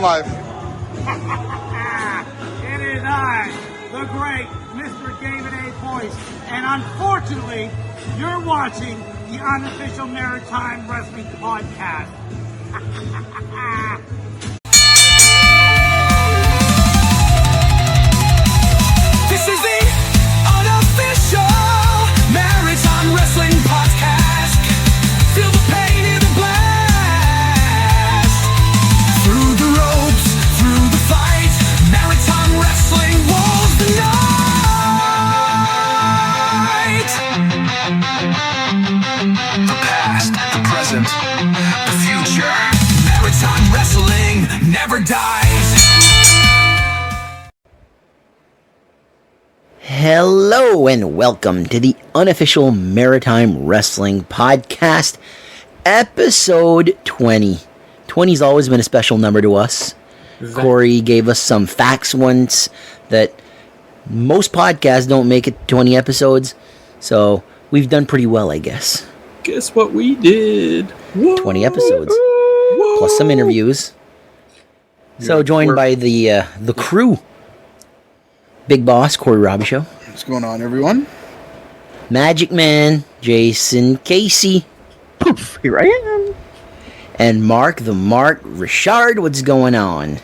Live. It is I, the great Mr. David A. Boyce, and unfortunately, you're watching the unofficial Maritime Wrestling Podcast. This is the unofficial Maritime Wrestling Podcast. Feel the pain in the blast. Through the ropes, through the fight, Maritime Wrestling rules the night. The past, the present, the future. Maritime Wrestling never dies. Hello and welcome to the unofficial Maritime Wrestling Podcast, episode 20. 20's always been a special number to us. Corey gave us some facts once that most podcasts don't make it 20 episodes, so we've done pretty well, I guess. Guess what we did? 20 episodes, plus some interviews. So joined by the crew. Big Boss, Corey Robbie Show. What's going on, everyone? Magic Man, Jason Casey. Poof, here I am. And Mark Richard, what's going on?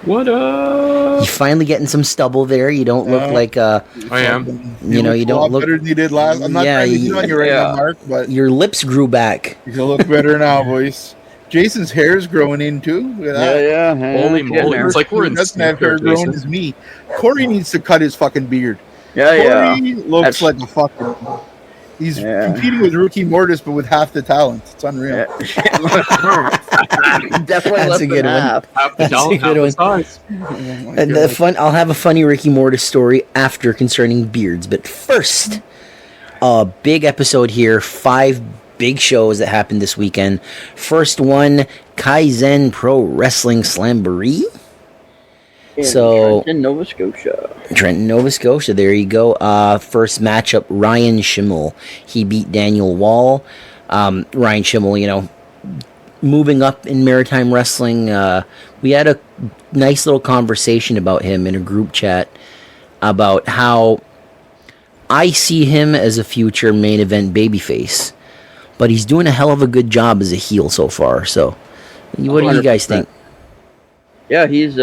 What up? You finally getting some stubble there. You don't look like I am. You don't look better than you did last. I'm not trying to get on you right now, Mark, but your lips grew back. you look better now, boys. Jason's hair is growing in too. Look at that. Yeah. Holy moly! It's like we're in doesn't have hair snooker, growing Jason. as me. Corey needs to cut his fucking beard. Yeah. Corey looks like a fucking. He's competing with Ricky Mortis, but with half the talent. It's unreal. Definitely That's less a good than one. half. Half the That's dollar, a good half the one. size. Oh my And God. I'll have a funny Ricky Mortis story after concerning beards. But first, a big episode here. 5 big shows that happened this weekend. First one, Kaizen Pro Wrestling Slamboree. So in Nova Scotia. Trenton, Nova Scotia. There you go. First matchup, Ryan Schimmel. He beat Daniel Wall. Ryan Schimmel, moving up in maritime wrestling. We had a nice little conversation about him in a group chat about how I see him as a future main event babyface, but he's doing a hell of a good job as a heel so far. So, what do you guys 100%. think? Yeah, he's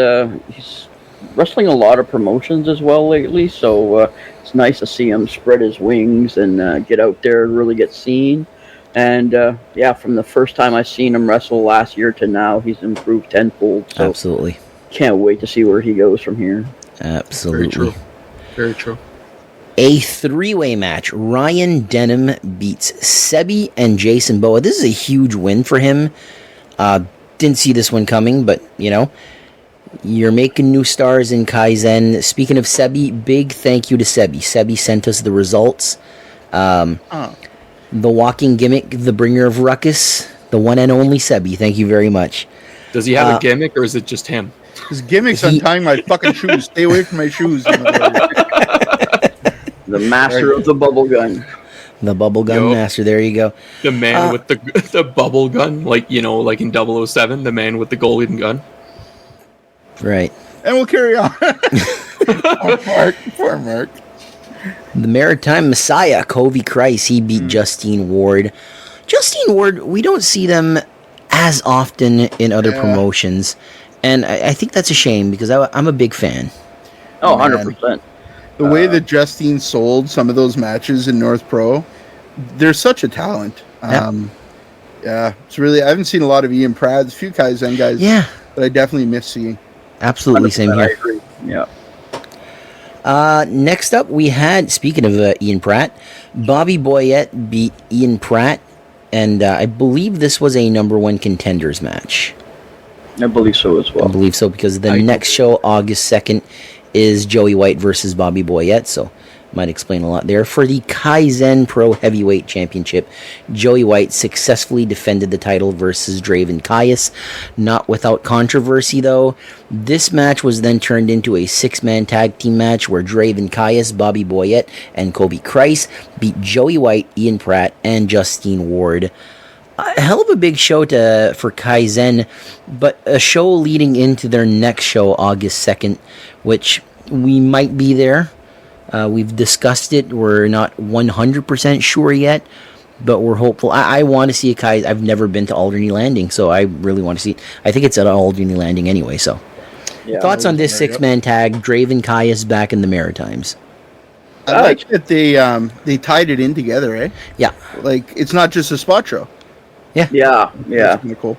wrestling a lot of promotions as well lately, so it's nice to see him spread his wings and get out there and really get seen. And from the first time I seen him wrestle last year to now, he's improved tenfold. So Absolutely. can't wait to see where he goes from here. Absolutely. Very true. Very true. A 3-way match. Ryan Denham beats Sebi and Jason Boa. This is a huge win for him. Didn't see this one coming, but, you're making new stars in Kaizen. Speaking of Sebi, big thank you to Sebi. Sebi sent us the results. The walking gimmick, the bringer of ruckus, the one and only Sebi. Thank you very much. Does he have a gimmick, or is it just him? His gimmick's untying my fucking shoes. Stay away from my shoes. The master of the bubble gun. The bubble gun master. There you go. The man with the bubble gun, like like in 007, the man with the golden gun. Right. And we'll carry on. Poor Mark. The Maritime Messiah, Covey Christ, he beat Justine Ward. Justine Ward, we don't see them as often in other promotions, and I think that's a shame because I'm a big fan. Oh, 100%. The way that Justine sold some of those matches in North Pro, they're such a talent. Yeah, it's really. I haven't seen a lot of Ian Pratt. A few Kaizen guys. Yeah, but I definitely miss seeing. Absolutely, same I here. agree. Yeah. Next up, we had, speaking of Ian Pratt, Bobby Boyette beat Ian Pratt, and I believe this was a number 1 contenders match. I believe so as well. I believe so, because the next show, August 2nd, is Joey White versus Bobby Boyette, so might explain a lot there. For the Kaizen Pro Heavyweight Championship, Joey White successfully defended the title versus Draven Caius. Not without controversy, though. This match was then turned into a 6-man tag team match where Draven Caius, Bobby Boyette, and Kobe Christ beat Joey White, Ian Pratt, and Justine Ward. A hell of a big show for Kaizen, but a show leading into their next show, August 2nd, which we might be there. We've discussed it. We're not 100% sure yet, but we're hopeful. I want to see a Kaizen. I've never been to Alderney Landing, so I really want to see it. I think it's at Alderney Landing anyway, so. Yeah, thoughts on this six-man tag? Draven Kaius back in the Maritimes. I like that they tied it in together, eh? Yeah. Like, it's not just a spot show. Yeah. Yeah. That's kind of cool.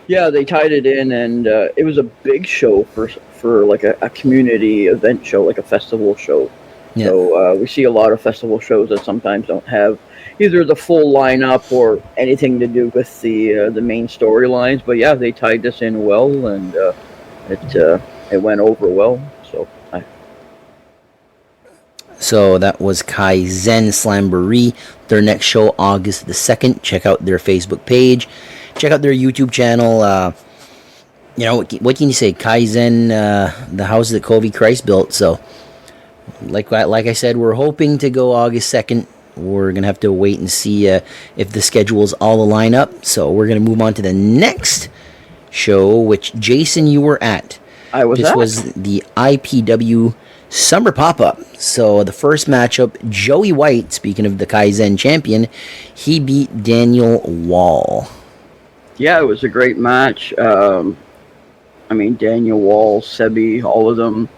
Yeah, they tied it in, and it was a big show for like a community event show, like a festival show. Yeah. So we see a lot of festival shows that sometimes don't have either the full lineup or anything to do with the main storylines. But yeah, they tied this in well, and it went over well. So that was Kaizen Slamboree. Their next show, August the 2nd. Check out their Facebook page. Check out their YouTube channel. What can you say? Kaizen, the house that Covey Christ built. So, like I said, we're hoping to go August 2nd. We're going to have to wait and see if the schedules all align up. So we're going to move on to the next show, which, Jason, you were at. This was the IPW Summer Pop-Up. So the first matchup, Joey White, speaking of the Kaizen champion, he beat Daniel Wall. Yeah, it was a great match. Daniel Wall, Sebi, all of them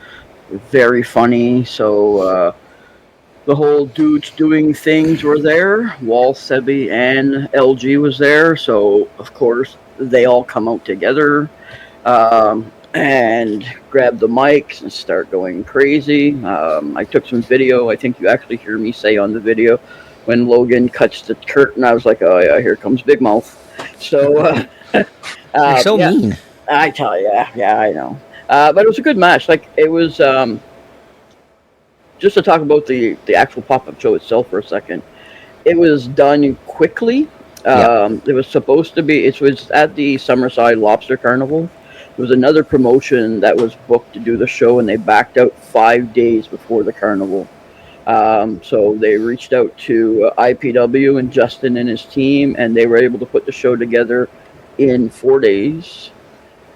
were very funny. So the whole dudes doing things were there. Wall, Sebi, and LG was there. So, of course, they all come out together. And grab the mics and start going crazy. I took some video. I think you actually hear me say on the video when Logan cuts the curtain, I was like, oh yeah, here comes Big Mouth. So you're so mean. I tell you, yeah, I know. But it was a good match. Like, it was just to talk about the actual pop-up show itself for a second. It was done quickly. It was supposed to be. It was at the Summerside Lobster Carnival. There was another promotion that was booked to do the show, and they backed out 5 days before the carnival. So they reached out to IPW and Justin and his team, and they were able to put the show together in 4 days.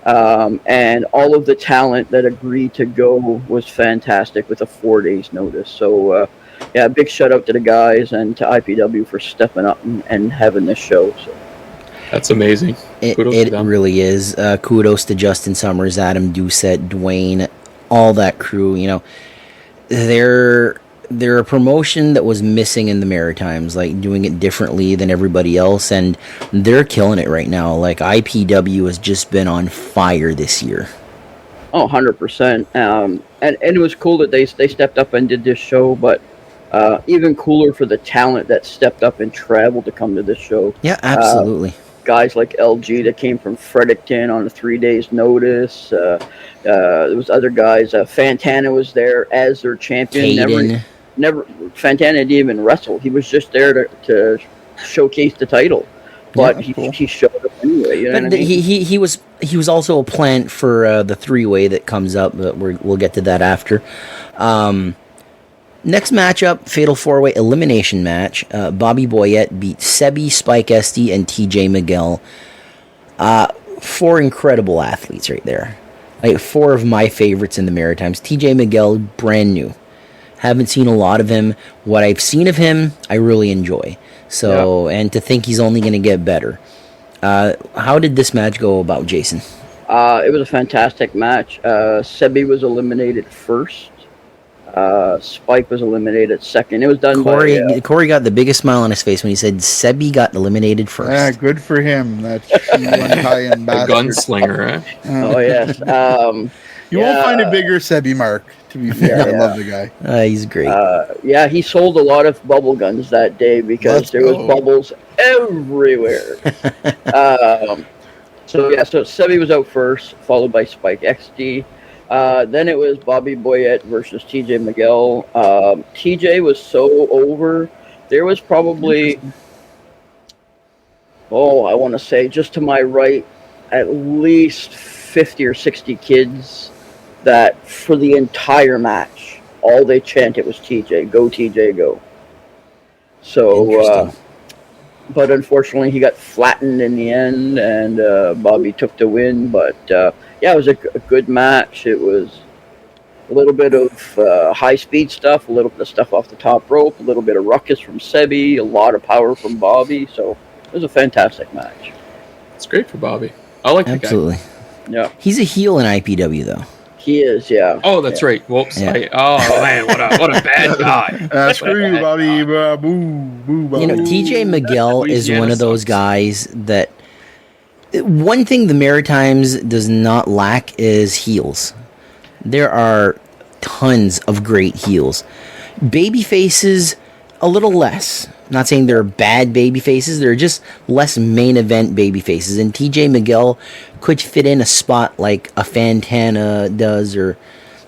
And all of the talent that agreed to go was fantastic with a 4 days notice. So, big shout out to the guys and to IPW for stepping up and having this show. So. That's amazing. It really is. Kudos to Justin Summers, Adam Doucette, Dwayne, all that crew. They're a promotion that was missing in the Maritimes, like doing it differently than everybody else, and they're killing it right now. Like, IPW has just been on fire this year. Oh, 100%. And it was cool that they stepped up and did this show, but even cooler for the talent that stepped up and traveled to come to this show. Yeah, absolutely. Guys like LG that came from Fredericton on a 3 days notice. There was other guys. Fantana was there as their champion. Never. Fantana didn't even wrestle. He was just there to showcase the title. But he showed up anyway. You know what I mean? He was also a plant for the 3-way that comes up. But we'll get to that after. Next matchup, Fatal 4-Way Elimination match. Bobby Boyette beat Sebi, Spike Esty, and TJ Miguel. 4 incredible athletes right there. Like, 4 of my favorites in the Maritimes. TJ Miguel, brand new. Haven't seen a lot of him. What I've seen of him, I really enjoy. So, and to think he's only going to get better. How did this match go about, Jason? It was a fantastic match. Sebi was eliminated first. Spike was eliminated second. It was done by... Corey got the biggest smile on his face when he said Sebi got eliminated first. Yeah, good for him. That's one high-end bastard. A gunslinger, eh? Oh, yes. You won't find a bigger Sebi mark, to be fair. I love the guy. He's great. He sold a lot of bubble guns that day because there was bubbles everywhere. So Sebi was out first, followed by Spike XD. Then it was Bobby Boyette versus TJ Miguel. TJ was so over. There was probably, I want to say, just to my right, at least 50 or 60 kids that for the entire match, all they chanted was TJ, go TJ, go. So, but unfortunately he got flattened in the end, and Bobby took the win. But yeah, it was a good match. It was a little bit of high-speed stuff, a little bit of stuff off the top rope, a little bit of ruckus from Sebi, a lot of power from Bobby. So it was a fantastic match. It's great for Bobby. I like the guy. Absolutely. Yeah, He's a heel in IPW, though. he is. Yeah. Oh, that's right. Whoops. Yeah. Oh man, what a bad guy. Screw you, Bobby. Boo, boo, Bobby. You know, TJ Miguel is Louisiana one of those sucks. guys that. One thing the Maritimes does not lack is heels. There are tons of great heels. Baby faces, a little less. Not saying they're bad baby faces, they're just less main event baby faces. And TJ Miguel could fit in a spot like a Fantana does, or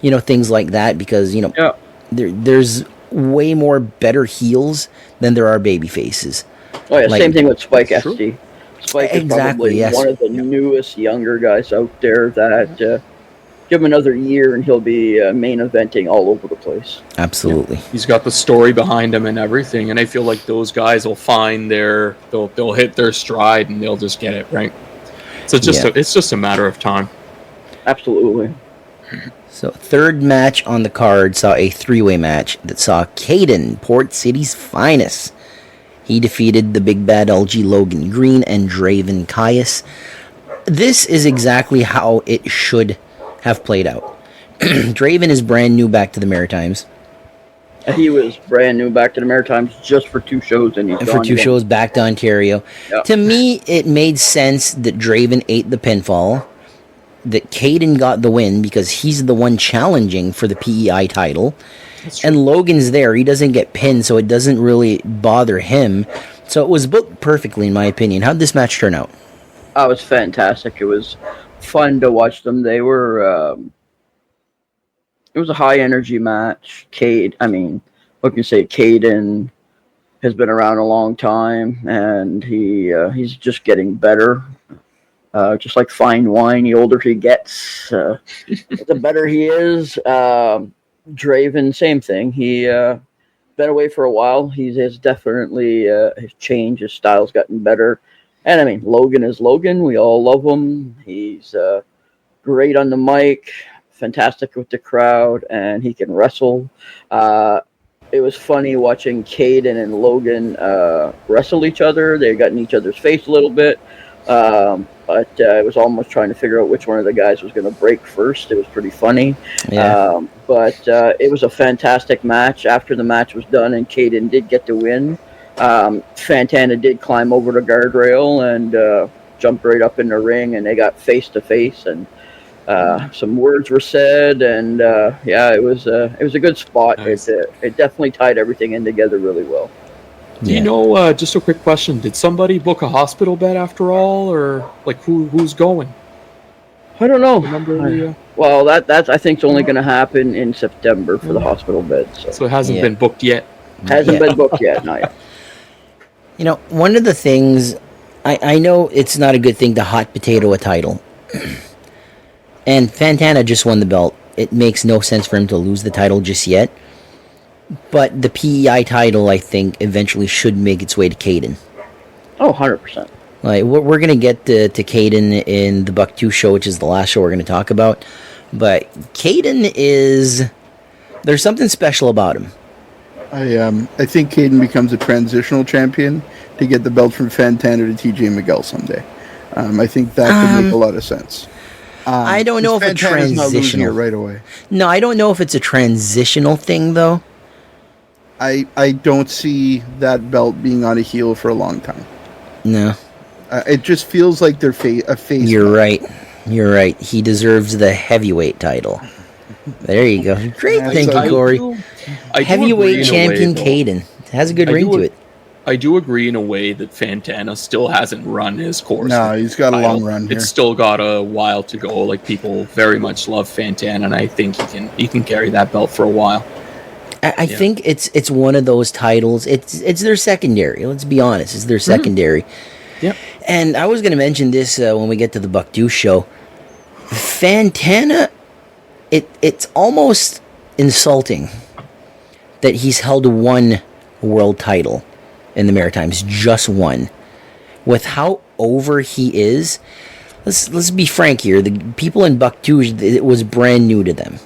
things like that, because Yeah. there's way more better heels than there are baby faces. Oh yeah. Like- Same thing with Spike True. SD. Spike is Exactly, probably yes. one of the newest younger guys out there that. Give him another year and he'll be main eventing all over the place. Absolutely. He's got the story behind him and everything, and I feel like those guys will find they'll hit their stride and they'll just get it right. So it's just a matter of time. Absolutely. So, third match on the card saw a three-way match that saw Caden, Port City's finest. He defeated the big bad LG Logan Green and Draven Caius. This is exactly how it should have played out. Draven is brand new back to the Maritimes. He was brand new back to the Maritimes just for 2 shows, and he's And gone for 2 again. shows back to Ontario. Yep. To me, it made sense that Draven ate the pinfall, that Caden got the win because he's the one challenging for the PEI title, and Logan's there. He doesn't get pinned, so it doesn't really bother him. So it was booked perfectly, in my opinion. How'd this match turn out? Oh, it was fantastic. It was fun to watch them. They were. It was a high energy match. What can you say? Caden has been around a long time, and he's just getting better. Just like fine wine, the older he gets, the better he is. Draven, same thing. He been away for a while. He has definitely has changed. His style's gotten better. And Logan is Logan. We all love him. He's great on the mic, fantastic with the crowd, and he can wrestle. It was funny watching Caden and Logan wrestle each other. They got in each other's face a little bit. But it was almost trying to figure out which one of the guys was going to break first. It was pretty funny. Yeah. But it was a fantastic match. After the match was done and Caden did get the win, Fantana did climb over the guardrail and jumped right up in the ring, and they got face-to-face, and some words were said, and it was a good spot. Nice. It definitely tied everything in together really well. Do you know, just a quick question, did somebody book a hospital bed after all, or like who's going? I don't know. Remember the, Well, that's I think it's only going to happen in September for the hospital bed. So so it hasn't Yeah. been booked yet. hasn't Yeah. been booked yet. No. One of the things, I know it's not a good thing to hot potato a title. And Fantana just won the belt. It makes no sense for him to lose the title just yet. But the PEI title, I think, eventually should make its way to Caden. Oh, 100%. Like, we're going to get to Caden in the Buck 2 show, which is the last show we're going to talk about. But Caden is... There's something special about him. I think Caden becomes a transitional champion to get the belt from Fantana to TJ Miguel someday. I think that could make a lot of sense. I don't know if it's Fantana's not losing it transitional. right away. No, I don't know if it's a transitional thing, though. I don't see that belt being on a heel for a long time. No. It just feels like they're a face. You're right. You're right. He deserves the heavyweight title. There you go. Great Yeah, thinking, so- Corey. I do agree Heavyweight in a champion way, though. Caden. Has a good I ring do to it. I do agree in a way that Fantana still hasn't run his course. No, with he's got a the long title. run here. It's still got a while to go. Like, people very much love Fantana, and I think he can carry that belt for a while. I think it's one of those titles. It's their secondary. Let's be honest. It's their secondary. Yep. And I was going to mention this when we get to the Buck Deuce show. Fantana, it's almost insulting that he's held one world title in the Maritimes, just one. With how over he is, let's be frank here. The people in Bucktouche, it was brand new to them.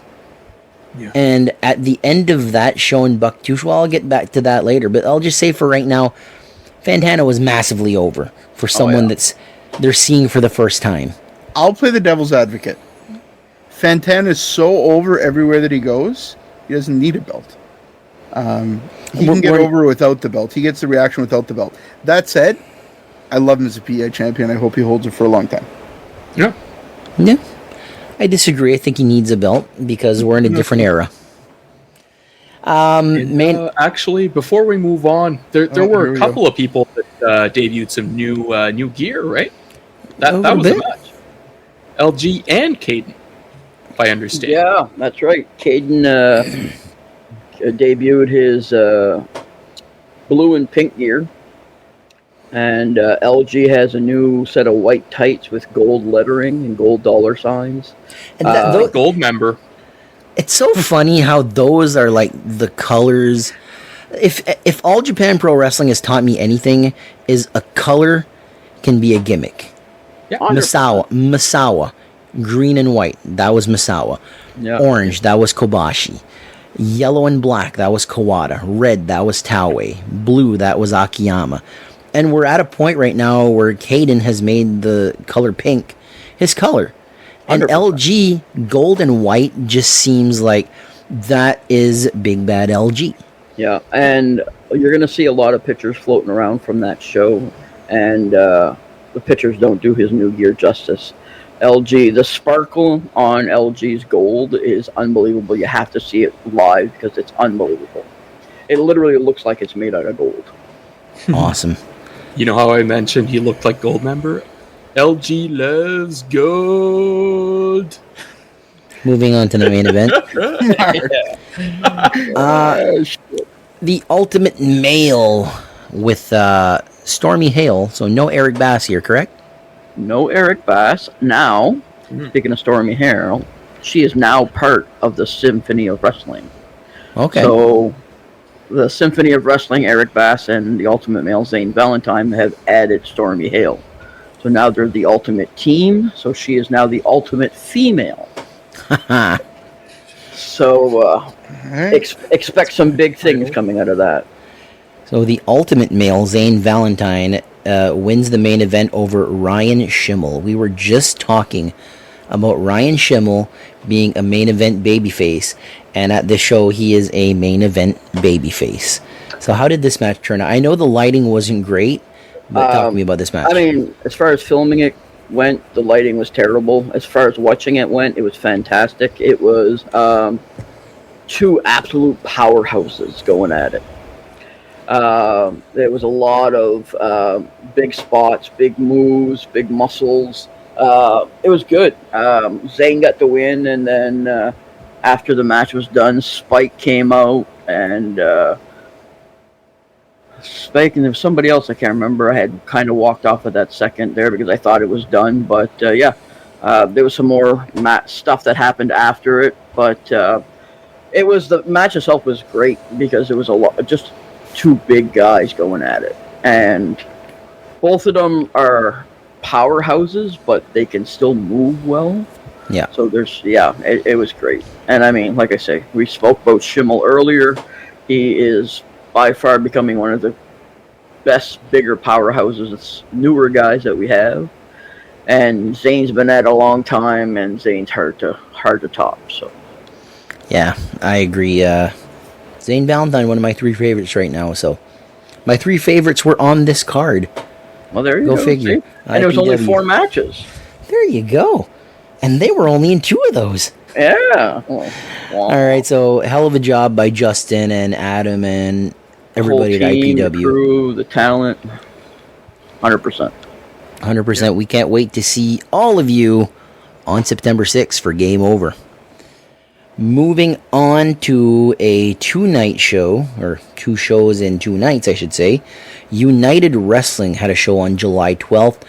Yeah. And at the end of that show in Bucktouche, well, I'll get back to that later, but I'll just say for right now, Fantana was massively over for someone that's they're seeing for the first time. I'll play the devil's advocate. Fantana is so over everywhere that he goes, he doesn't need a belt. He can get over without the belt. He gets the reaction without the belt. That said, I love him as a PA champion. I hope he holds it for a long time. Yeah. Yeah. I disagree. I think he needs a belt because we're in a different era. Actually, before we move on, there were a couple of people that debuted some new gear, right? That was a match. LG and Caden, if I understand. Yeah, that's right. Caden debuted his blue and pink gear. And LG has a new set of white tights with gold lettering and gold dollar signs. And gold member. It's so funny how those are like the colors. If All Japan Pro Wrestling has taught me anything, is a color can be a gimmick. Yeah. Misawa, green and white, that was Misawa. Yeah. Orange, that was Kobashi. Yellow and black, that was Kawada. Red, that was Taue. Blue, that was Akiyama. And we're at a point right now where Caden has made the color pink his color. And 100%. LG, gold and white, just seems like that is Big Bad LG. Yeah, and you're going to see a lot of pictures floating around from that show, and the pictures don't do his new gear justice. LG, the sparkle on LG's gold is unbelievable. You have to see it live because it's unbelievable. It literally looks like it's made out of gold. Awesome. You know how I mentioned he looked like gold member? LG loves gold. Moving on to the main event. The Ultimate Male with Stormy Hale. So no Eric Bass here, correct? No Eric Bass. Now, speaking of Stormy Hale, she is now part of the Symphony of Wrestling. Okay. So the Symphony of Wrestling, Eric Bass and the Ultimate Male, Zane Valentine, have added Stormy Hale. So now they're the Ultimate Team. So she is now the Ultimate Female. So expect some big things coming out of that. So the Ultimate Male, Zane Valentine, wins the main event over Ryan Schimmel. We were just talking about Ryan Schimmel being a main event babyface, and at this show he is a main event babyface. So how did this match turn out? I know the lighting wasn't great, but talk to me about this match. I mean, as far as filming it went, the lighting was terrible. As far as watching it went, it was fantastic. It was two absolute powerhouses going at it. There was a lot of big spots, big moves, big muscles. It was good. Zane got the win, and then after the match was done, Spike came out, and Spike, and there was somebody else I can't remember. I had kind of walked off at that second there because I thought it was done, but there was some more stuff that happened after it, but it was, the match itself was great because it was a lot, just two big guys going at it, and both of them are powerhouses, but they can still move well. Yeah. So it was great. And I mean, like I say, we spoke about Schimmel earlier. He is by far becoming one of the best, bigger powerhouses. It's newer guys that we have. And Zane's been at it a long time, and Zane's hard to top. So. Yeah, I agree. Zane Valentine, one of my three favorites right now. So my three favorites were on this card. Well, there you go. Go figure. And there was only 4 matches. There you go. And they were only in 2 of those. Yeah. All right, so hell of a job by Justin and Adam and everybody at IPW. The crew, the talent, 100%. 100%. We can't wait to see all of you on September 6th for Game Over. Moving on to a 2-night show, or 2 shows in 2 nights, I should say. United Wrestling had a show on July 12th.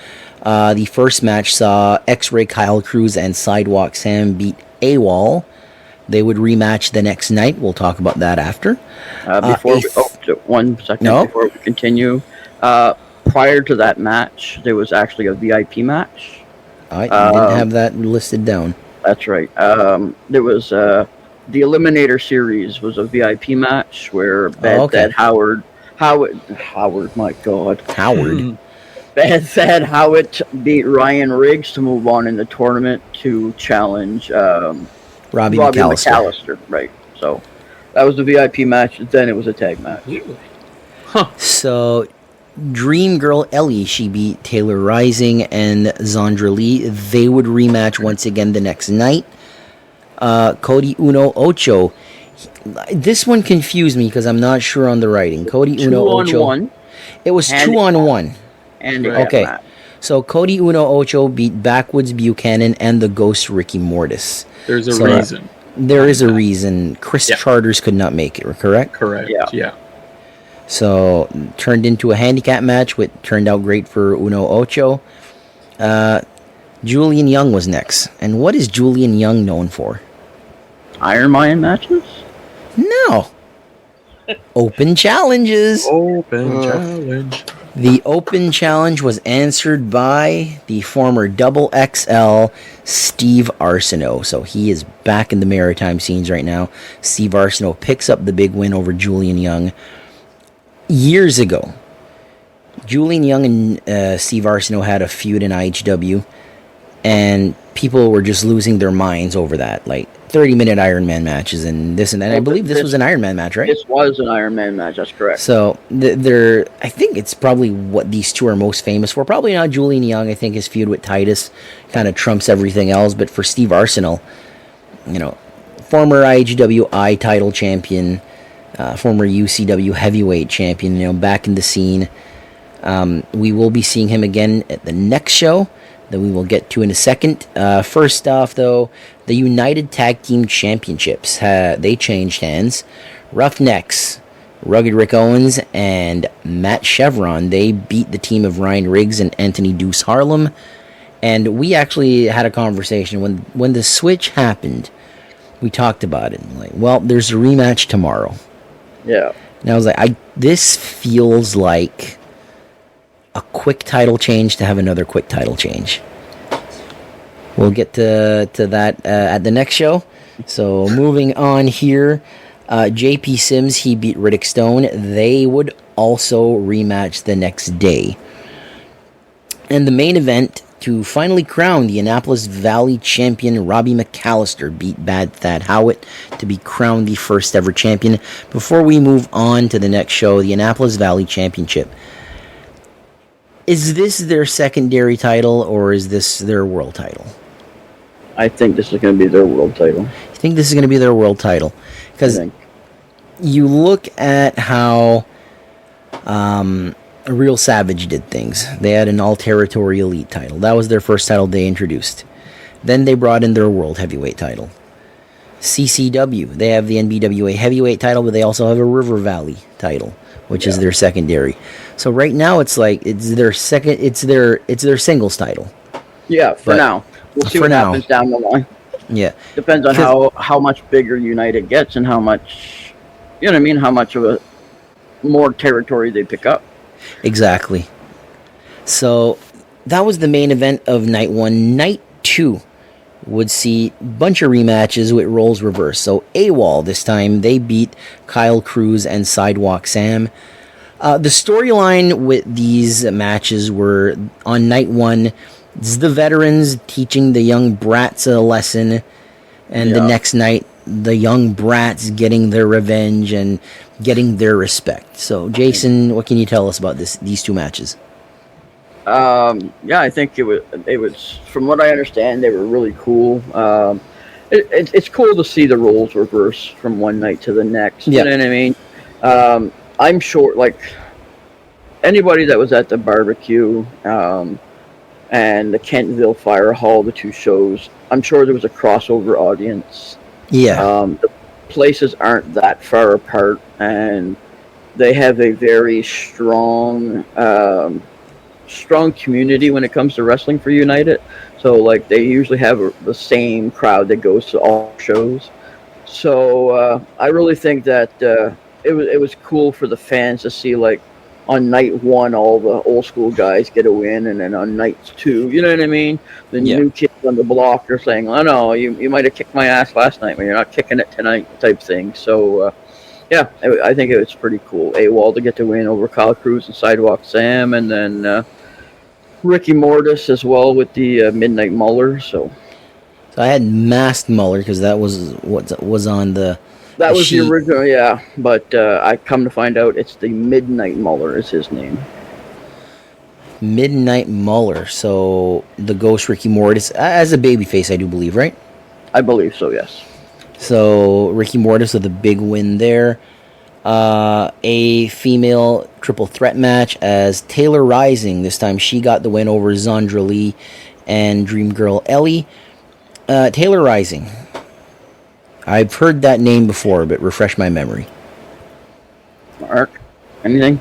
The first match saw X-Ray Kyle Cruz and Sidewalk Sam beat AWOL. They would rematch the next night. We'll talk about that after. one second No. before we continue. Prior to that match, there was actually a VIP match. I didn't have that listed down. That's right. There was the Eliminator Series was a VIP match where Bad Thad Howard, my God, Howard. Bad Thad Howard beat Ryan Riggs to move on in the tournament to challenge Robbie McAllister. Right. So that was the VIP match. Then it was a tag match. So, Dream Girl Ellie, she beat Taylor Rising and Zandra Lee. They would rematch once again the next night. Cody Uno Ocho. This one confused me because I'm not sure on the writing. Cody Uno Ocho. 2-on-1. It was 2-on-1. And Okay. So Cody Uno Ocho beat Backwoods Buchanan and the Ghost Ricky Mortis. There's a reason. There is a reason. Chris Charters could not make it, correct? Correct. Yeah. So, turned into a handicap match, which turned out great for Uno Ocho. Julian Young was next. And what is Julian Young known for? Iron Man matches? No. Open challenges. Open challenge. The open challenge was answered by the former Double XL Steve Arsenault. So he is back in the maritime scenes right now. Steve Arsenault picks up the big win over Julian Young. Years ago, Julian Young and Steve Arsenault had a feud in IHW, and people were just losing their minds over that. Like 30-minute Iron Man matches and this and that. I believe this was an Iron Man match, right? This was an Iron Man match, that's correct. So, I think it's probably what these two are most famous for. Probably not Julian Young. I think his feud with Titus kind of trumps everything else. But for Steve Arsenault, former IHWI title champion, former UCW heavyweight champion, back in the scene. We will be seeing him again at the next show that we will get to in a second. First off, though, the United Tag Team Championships, they changed hands. Roughnecks, Rugged Rick Owens, and Matt Chevron, they beat the team of Ryan Riggs and Anthony Deuce Harlem. And we actually had a conversation when the switch happened. We talked about it. Like, well, there's a rematch tomorrow. Yeah. And I was like, this feels like a quick title change to have another quick title change. We'll get to that at the next show. So moving on here, JP Sims, he beat Riddick Stone. They would also rematch the next day. And the main event, to finally crown the Annapolis Valley champion, Robbie McAllister beat Bad Thad Howitt to be crowned the first ever champion. Before we move on to the next show, the Annapolis Valley Championship. Is this their secondary title, or is this their world title? I think this is going to be their world title. I think this is going to be their world title. Because you look at how Real Savage did things. They had an all-territory elite title. That was their first title they introduced. Then they brought in their world heavyweight title. CCW, they have the NBWA heavyweight title, but they also have a River Valley title, which is their secondary. So right now it's like it's their singles title. Yeah, for now. We'll see what happens down the line. Yeah. Depends on how much bigger United gets and how much, how much of a more territory they pick up. Exactly. So that was the main event of night 1. Night 2 would see a bunch of rematches with roles reversed. So AWOL this time, they beat Kyle Cruz and Sidewalk Sam. The storyline with these matches were on night 1, it's the veterans teaching the young brats a lesson, and the next night, the young brats getting their revenge and getting their respect. So, Jason, what can you tell us about these two matches? I think it was from what I understand, they were really cool. It's cool to see the roles reverse from one night to the next. You know what I mean? I'm sure, like, anybody that was at the barbecue and the Kentville Fire Hall, the two shows, I'm sure there was a crossover audience. Yeah. The places aren't that far apart, and they have a very strong community when it comes to wrestling for United. So, like, they usually have the same crowd that goes to all shows. So, I really think that it was cool for the fans to see, like, on night 1 all the old school guys get a win, and then on night 2, you know what I mean? The new kids on the block are saying, "Oh no, you might have kicked my ass last night, but you're not kicking it tonight," type thing. So yeah, I think it was pretty cool. AWOL to get the win over Kyle Cruz and Sidewalk Sam, and then Ricky Mortis as well with the Midnight Muller. So I had Masked Muller because that was what was on the. That was the original, yeah. But I come to find out it's the Midnight Muller is his name. Midnight Muller. So the Ghost Ricky Mortis as a babyface, I do believe, right? I believe so, yes. So Ricky Mortis with a big win there. A female triple threat match as Taylor Rising. This time she got the win over Zandra Lee and Dream Girl Ellie. Taylor Rising. I've heard that name before, but refresh my memory. Mark, anything?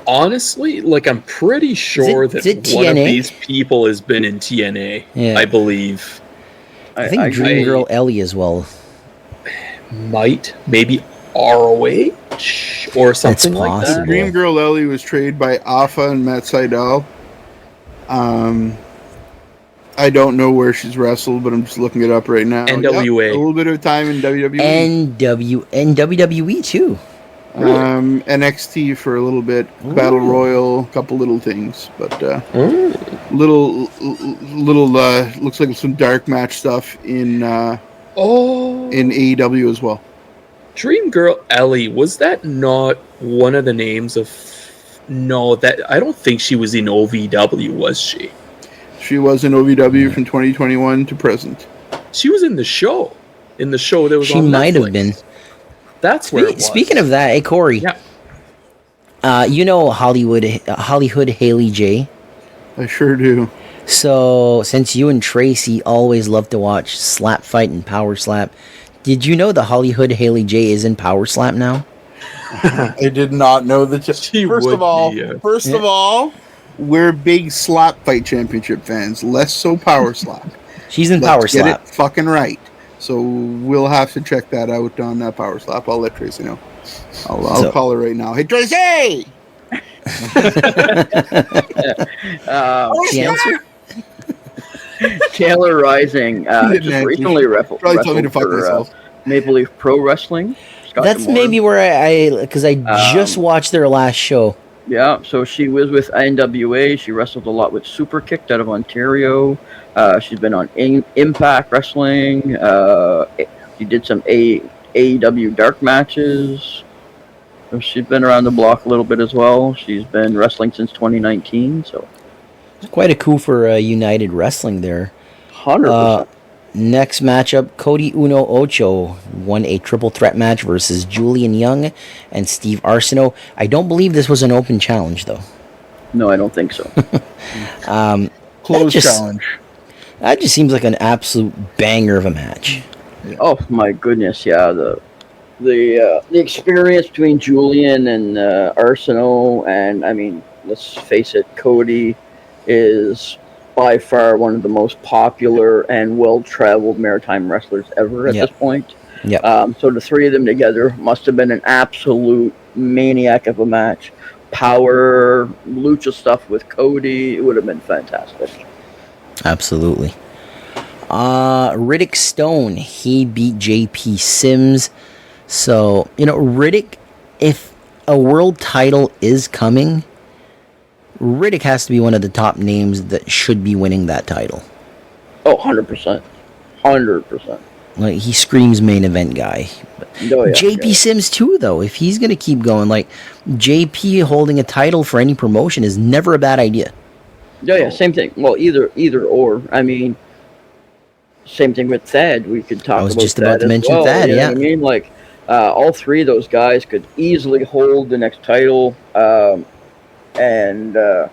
Honestly, like, I'm pretty sure that one of these people has been in TNA. Yeah. I believe. I think Dream Girl Ellie as well. Maybe ROH or something like that. Dream Girl Ellie was traded by Alpha and Matt Sydal. I don't know where she's wrestled, but I'm just looking it up right now. NWA. Yep, a little bit of time in WWE. And WWE too. Really? NXT for a little bit. Ooh. Battle Royal, a couple little things, but little looks like some dark match stuff in AEW as well. Dream Girl Ellie, was that not one of the names of? No, that I don't think she was in OVW, was she? She was in OVW from 2021 to present. She was in the show. In the show that was on Netflix. She might have been. That's where it was. Speaking of that, hey, Corey. Yeah. You know Hollywood Haley J? I sure do. So, since you and Tracy always love to watch Slap Fight and Power Slap, did you know the Hollywood Haley J is in Power Slap now? I did not know that. First of all, we're big Slap Fight Championship fans, less so Power Slap. She's in Power Slap. Get it fucking right. So we'll have to check that out on that Power Slap. I'll let Tracy know. I'll call her right now. Hey, Tracy! Taylor Rising just recently wrestled for Maple Leaf Pro Wrestling. That's maybe where because I just watched their last show. Yeah, so she was with NWA. She wrestled a lot with Super Kicked out of Ontario. She's been on Impact Wrestling. She did some AEW dark matches. So she's been around the block a little bit as well. She's been wrestling since 2019. So it's quite a coup for United Wrestling there. 100%. Next matchup, Cody Uno Ocho won a triple threat match versus Julian Young and Steve Arsenault. I don't believe this was an open challenge, though. No, I don't think so. Closed challenge. That just seems like an absolute banger of a match. Yeah. Oh my goodness, yeah. The experience between Julian and Arsenault, and I mean, let's face it, Cody is by far one of the most popular and well-traveled maritime wrestlers ever at this point. Yeah. So the three of them together must have been an absolute maniac of a match. Power, lucha stuff with Cody, it would have been fantastic. Absolutely. Riddick Stone, he beat JP Sims. So, Riddick, if a world title is coming, Riddick has to be one of the top names that should be winning that title. Oh, 100%. 100%. Like, he screams main event guy. JP Sims too, though. If he's going to keep going, like, JP holding a title for any promotion is never a bad idea. Yeah, same thing. Well, either or. I mean, same thing with Thad. We could talk about. I was just about to mention Thad. Yeah, I mean, like, all three of those guys could easily hold the next title. And the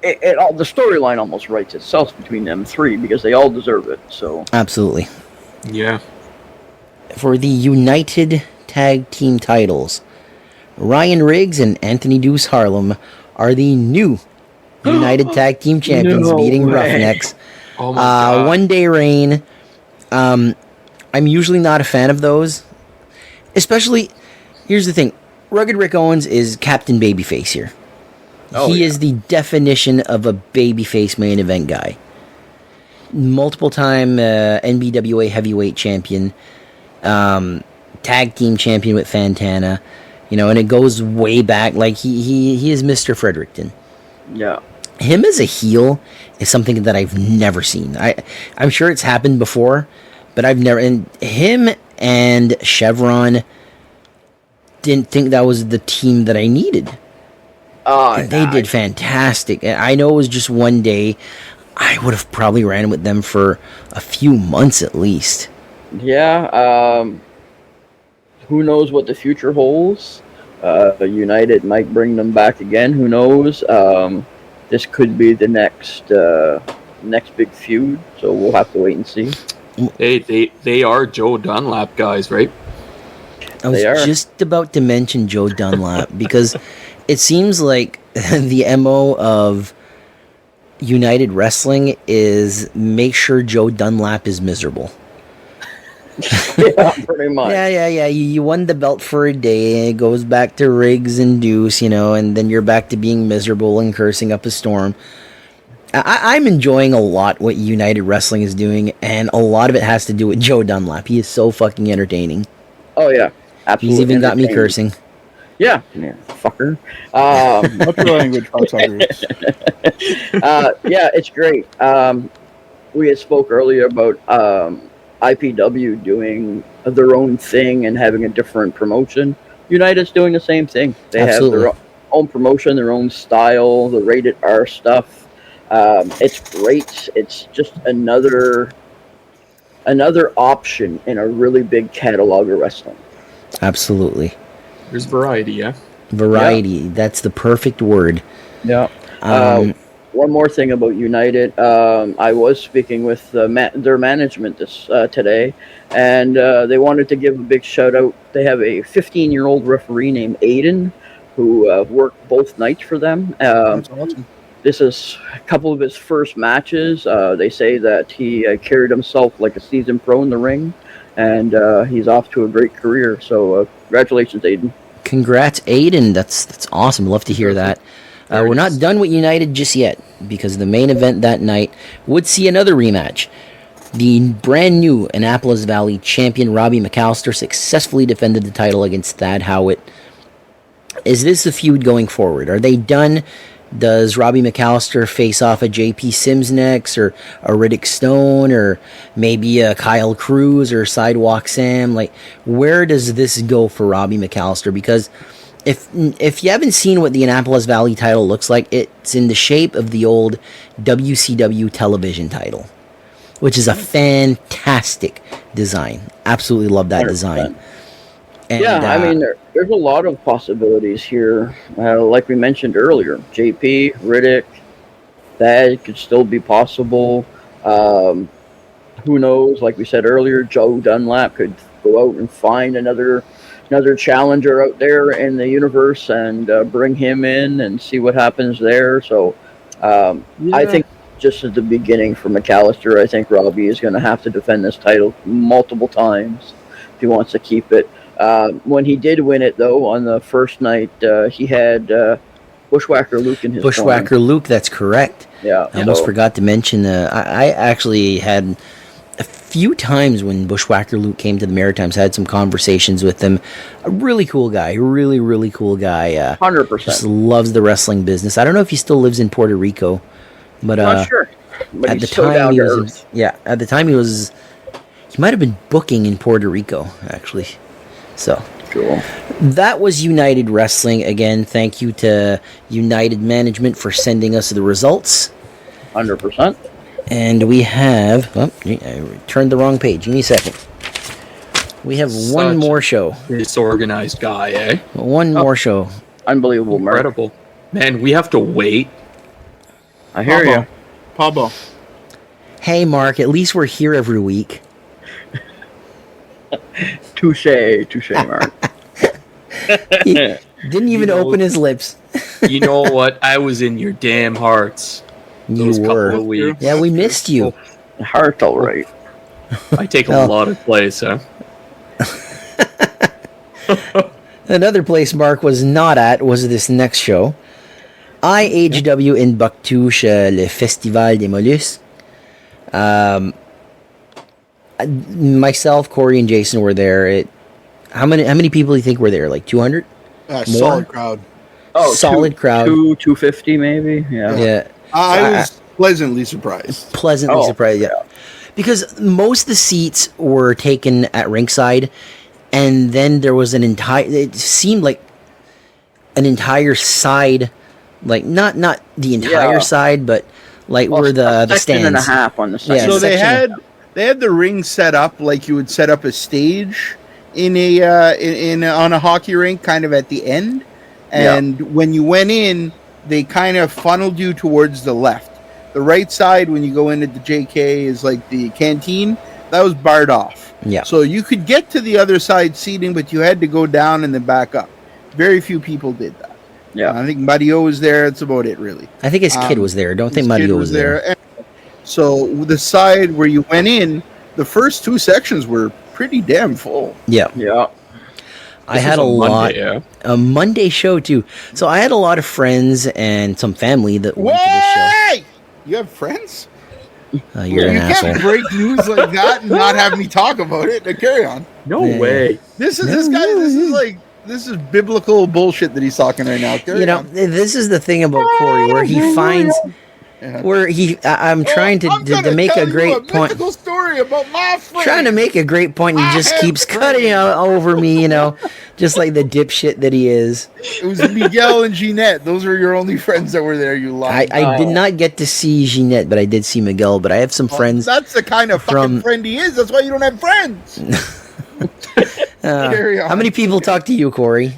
storyline almost writes itself between them three because they all deserve it. So absolutely, yeah. For the United Tag Team titles, Ryan Riggs and Anthony Deuce Harlem are the new United Tag Team champions, beating Roughnecks. Oh my God. 1 Day Reign. I'm usually not a fan of those. Especially, here's the thing. Rugged Rick Owens is Captain Babyface here. He is the definition of a babyface main event guy. Multiple time NBWA heavyweight champion, tag team champion with Fantana, and it goes way back. Like he is Mr. Fredericton. Yeah. Him as a heel is something that I've never seen. I'm sure it's happened before, but I've never. And him and Chevron didn't think that was the team that I needed. They did fantastic. I know it was just one day. I would have probably ran with them for a few months at least. Yeah. Who knows what the future holds? United might bring them back again. Who knows? This could be the next big feud. So we'll have to wait and see. They are Joe Dunlap guys, right? I was just about to mention Joe Dunlap because it seems like the MO of United Wrestling is make sure Joe Dunlap is miserable. Yeah, pretty much. Yeah. You won the belt for a day, it goes back to Riggs and Deuce, and then you're back to being miserable and cursing up a storm. I'm enjoying a lot what United Wrestling is doing, and a lot of it has to do with Joe Dunlap. He is so fucking entertaining. Oh, yeah. Absolutely. He's even got me cursing. Yeah, fucker. What's your language, fucksuckers? Yeah, it's great. We had spoke earlier about IPW doing their own thing and having a different promotion. United's doing the same thing. They Absolutely. have their own promotion, their own style, the rated R stuff. It's great. It's just another option in a really big catalog of wrestling. Absolutely. There's variety, yeah. Variety. Yeah. That's the perfect word. Yeah. One more thing about United. I was speaking with their management today, and they wanted to give a big shout out. They have a 15-year-old referee named Aiden who worked both nights for them. That's awesome. This is a couple of his first matches. They say that he carried himself like a seasoned pro in the ring, and he's off to a great career. So congratulations, Aiden. Congrats, Aiden. That's awesome. Love to hear that. We're not done with United just yet, because the main event that night would see another rematch. The brand new Annapolis Valley champion Robbie McAllister successfully defended the title against Thad Howitt. Is this a feud going forward? Are they done? Does Robbie McAllister face off a JP Sims next, or a Riddick Stone, or maybe a Kyle Cruz or Sidewalk Sam? Like, where does this go for Robbie McAllister? Because if you haven't seen what the Annapolis Valley title looks like, it's in the shape of the old WCW television title, which is a fantastic design. Absolutely love that 100%. Design. And, yeah, I mean, there's a lot of possibilities here. Like we mentioned earlier, JP, Riddick, that could still be possible. Who knows? Like we said earlier, Joe Dunlap could go out and find another challenger out there in the universe and bring him in and see what happens there. So I think just at the beginning for McAllister, I think Robbie is going to have to defend this title multiple times if he wants to keep it. When he did win it, though, on the first night, he had Bushwhacker Luke in his Bushwhacker corner. Luke, that's correct. Yeah, I almost forgot to mention, I actually had a few times when Bushwhacker Luke came to the Maritimes, I had some conversations with him. A really cool guy, really, really cool guy. 100%. Just loves the wrestling business. I don't know if he still lives in Puerto Rico, but not sure. But at the time at the time he might have been booking in Puerto Rico, actually. So cool. That was United Wrestling. Again, thank you to United Management for sending us the results. 100%. And we have... Oh, I turned the wrong page. Give me a second. We have one more show. Disorganized guy, eh? One more show. Unbelievable, Mark. Incredible. Man, we have to wait. I hear you. Pablo. Hey, Mark, at least we're here every week. Touche, Mark. He didn't even open his lips. You know what? I was in your damn hearts. You those were. Couple of weeks. Yeah, we missed you. Heart, all right. I take a lot of plays, huh? Another place Mark was not at was this next show. IHW in Bactouche, le Festival des Mollusques. Myself, Corey, and Jason were there. How many people do you think were there? Like 200? Solid crowd. Oh, solid crowd. 250 maybe. Yeah. I was pleasantly surprised. Surprised, yeah. Because most of the seats were taken at ringside, and then there was it seemed like an entire side, like not the entire side, but like where the stands. Section and a half on the side. Yeah, So they had the ring set up like you would set up a stage on a hockey rink, kind of at the end. And when you went in, they kind of funneled you towards the left. The right side, when you go into the JK, is like the canteen. That was barred off. Yeah. So you could get to the other side seating, but you had to go down and then back up. Very few people did that. Yeah. I think Mario was there. That's about it, really. I think his kid was there. Don't think Mario was there. And so the side where you went in, the first two sections were pretty damn full. Yeah. Yeah. I had a lot. Monday, A Monday show, too. So I had a lot of friends and some family that went to this show. Wait! You have friends? You're an asshole. Can't break news like that and not have me talk about it. Now, carry on. No Yeah. way. This is biblical bullshit that he's talking right now. Carry on. This is the thing about Corey, where he finds, I'm trying to make a great point. Mythical story about my friend. Trying to make a great point, and he just keeps cutting over me, just like the dipshit that he is. It was Miguel and Jeanette. Those were your only friends that were there. You lied. I did not get to see Jeanette, but I did see Miguel. But I have some friends. That's the kind of fucking friend he is. That's why you don't have friends. Carry on. How many people talk to you, Corey?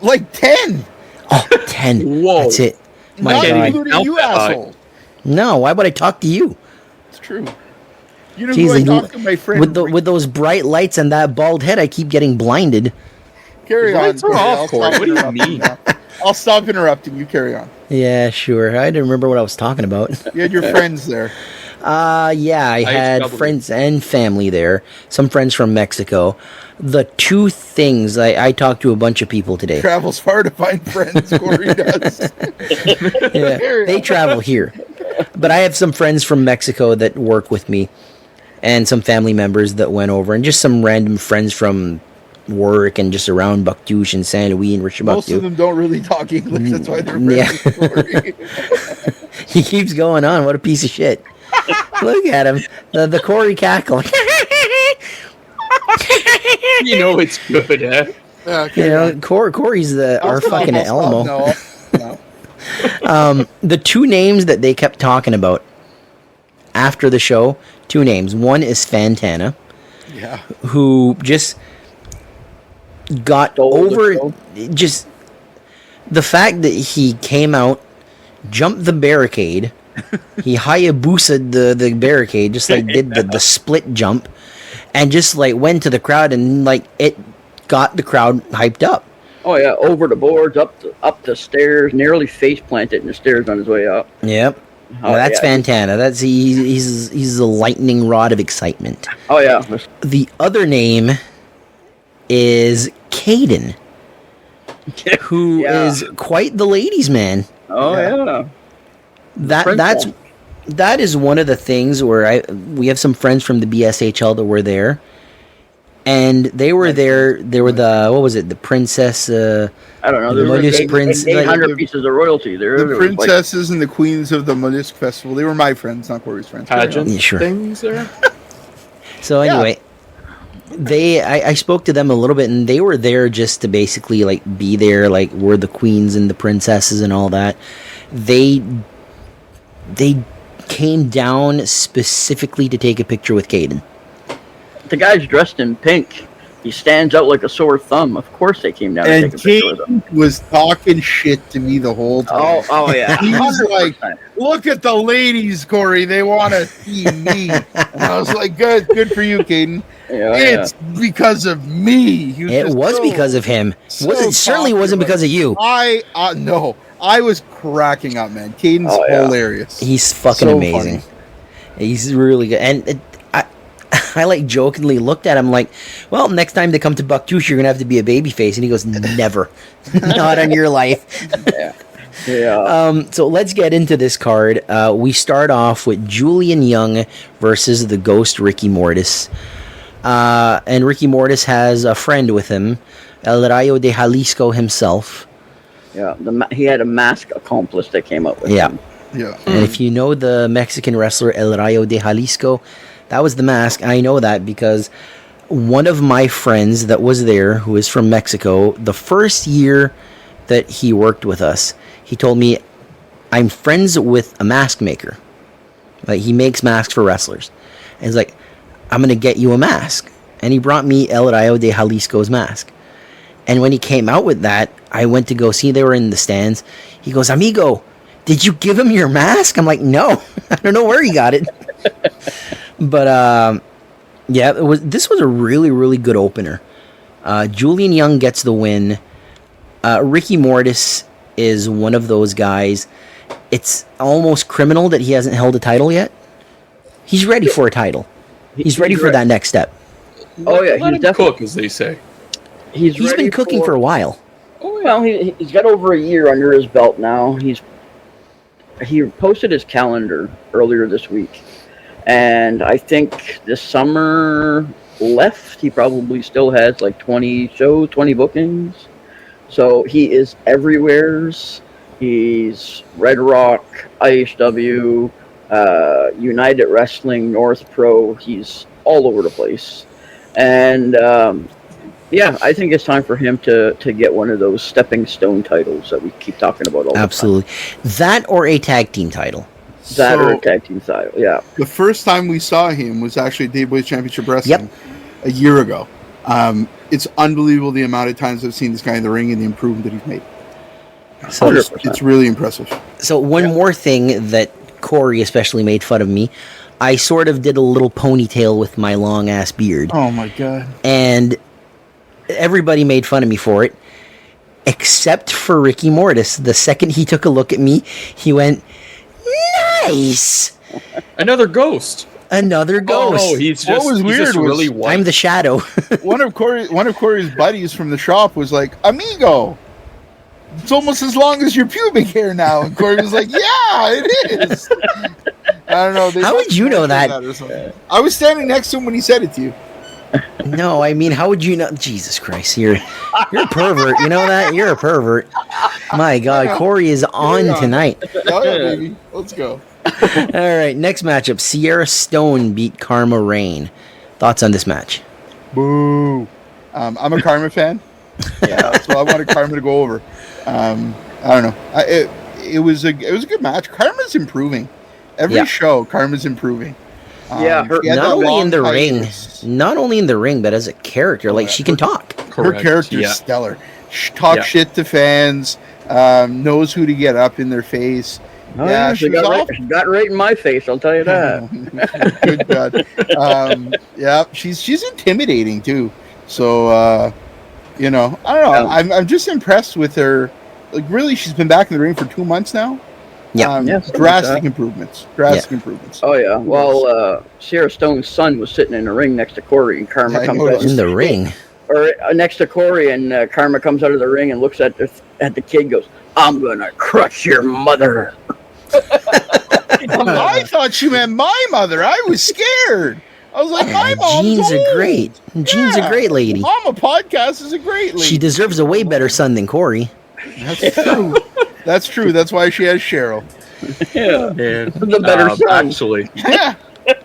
Like 10. Oh, 10. Whoa. That's it. My Not God. including you, asshole. No, why would I talk to you? It's true. You know Jeez, who I talk to, my friend. with those bright lights and that bald head, I keep getting blinded. Carry on. Lights are off, Corey. What do you mean? I'll stop interrupting you. Carry on. Yeah, sure. I didn't remember what I was talking about. You had your friends there. Yeah, I had doubled friends and family there. Some friends from Mexico. The two things I talked to a bunch of people today. Travels far to find friends. Corey does. Yeah, they travel here, but I have some friends from Mexico that work with me, and some family members that went over, and just some random friends from work and just around Bactouche and Saint Louis and Richard Most of them don't really talk English. That's why they're friends with Corey. He keeps going on. What a piece of shit. Look at him. The Corey cackle. You know it's good, eh? Corey's our fucking Elmo. No. The two names that they kept talking about after the show, two names. One is Fantana, Yeah. who just got over just the fact that he came out, jumped the barricade, he Hayabusa'd the barricade, just like did the split jump, and just like went to the crowd, and like it got the crowd hyped up. Oh yeah, over the boards, up the stairs, nearly face planted in the stairs on his way up. Yep. Well, that's Fantana. That's he's a lightning rod of excitement. Oh yeah. The other name is Caden, who is quite the ladies' man. Oh yeah. That is one of the things where we have some friends from the BSHL that were there, and they were there. They were the princess. I don't know. The There Mollusk were Prince, 800 pieces of royalty there. The There was, like, princesses and the queens of the Mollusk Festival. They were my friends, not Corey's friends. Pageant Yeah, sure. things there. So anyway, I spoke to them a little bit, and they were there just to basically like be there, like we're the queens and the princesses and all that. They came down specifically to take a picture with Caden. the guy's dressed in pink. He stands out like a sore thumb. Of course they came down And to take a picture with him. Caden was talking shit to me the whole time. Oh yeah. He was like, 100%. look at the ladies, Corey. They want to see me. And I was like, good for you, Caden. Yeah, It's because of me. He It just was so- because of him. so It certainly wasn't popular. because of you. No. I was cracking up, man. Caden's Oh, yeah. hilarious. He's fucking So amazing. funny. He's really good, and I like jokingly looked at him like, well, next time they come to Bucktooth, you're gonna have to be a babyface. And he goes, never, not on your life. Yeah. So let's get into this card. We start off with Julian Young versus the Ghost Ricky Mortis. And Ricky Mortis has a friend with him, El Rayo de Jalisco himself. Yeah, he had a mask accomplice that came up with him. Yeah. And if you know the Mexican wrestler El Rayo de Jalisco, that was the mask. I know that because one of my friends that was there, who is from Mexico, the first year that he worked with us, he told me, I'm friends with a mask maker. Like, he makes masks for wrestlers. And he's like, I'm going to get you a mask. And he brought me El Rayo de Jalisco's mask. And when he came out with that, I went to go see. They were in the stands. He goes, amigo, did you give him your mask? I'm like, no. I don't know where he got it. But, yeah, this was a really, really good opener. Julian Young gets the win. Ricky Mortis is one of those guys. It's almost criminal that he hasn't held a title yet. He's ready for a title. He's ready for that next step. Oh, yeah, Let he's him definitely cook, as they say. He's been cooking for a while. Well, he's got over a year under his belt now. He posted his calendar earlier this week, and I think this summer left, he probably still has like 20 shows, 20 bookings. So he is everywhere's. He's Red Rock, IHW, United Wrestling, North Pro. He's all over the place, and yeah, I think it's time for him to get one of those stepping stone titles that we keep talking about all the time. Absolutely. That or a tag team title. That or a tag team title, yeah. The first time we saw him was actually at Dave Boys Championship Wrestling a year ago. It's unbelievable the amount of times I've seen this guy in the ring and the improvement that he's made. So, it's really impressive. So one more thing that Corey especially made fun of me. I sort of did a little ponytail with my long ass beard. Oh my god. And everybody made fun of me for it, except for Ricky Mortis. The second he took a look at me, he went, nice! Another ghost. Another ghost. Oh, he's just, What was he's weird just was really white. I'm the shadow. one of Corey's buddies from the shop was like, amigo, it's almost as long as your pubic hair now. And Corey was like, yeah, it is. I don't know. How would you know that? I was standing next to him when he said it to you. No, I mean, how would you know? Jesus Christ, you're a pervert. You know that? You're a pervert. My God, Corey is on tonight. Oh yeah, baby. Let's go. All right, next matchup. Sierra Stone beat Karma Rain. Thoughts on this match? Boo. I'm a Karma fan. Yeah, so I wanted Karma to go over. I don't know. It was a good match. Karma's improving. Every show, Karma's improving. Yeah, not only in the ring, but as a character. Like, she can talk. Correct. Her character's stellar. She talks shit to fans. Knows who to get up in their face. Oh, yeah, she got right in my face, I'll tell you that. Good God. Yeah, she's intimidating too. So you know, I don't know. I'm just impressed with her. Like, really, she's been back in the ring for 2 months now. Yeah. Drastic improvements. Improvements. Oh yeah. Well, Sierra Stone's son was sitting in the ring next to Corey, and Karma comes out in the ring, or next to Corey, and Karma comes out of the ring and looks at the kid, and goes, "I'm gonna crush your mother." I thought she meant my mother. I was scared. I was like, my mom's Jean's old. Jean's a great lady. Mama Podcast is a great lady. She deserves a way better son than Corey. That's true. That's true. That's why she has Cheryl. Yeah, And, the better son. Actually, Yeah.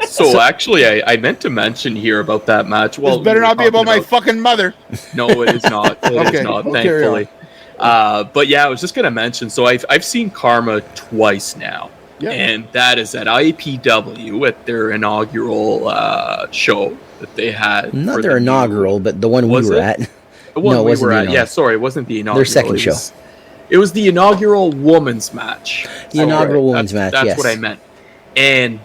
so actually, I meant to mention here about that match. Well, This better not be about my fucking mother. No, it is not. It is not. we'll carry Thankfully. But yeah, I was just gonna mention. So I've seen Karma twice now, and that is at IPW at their inaugural show that they had. Not their inaugural, but the one we were at. The one No, it we wasn't were the at. inaugural. Yeah, sorry, it wasn't the inaugural. Their second show. It was the inaugural women's match. The inaugural women's match. That's yes. what I meant. And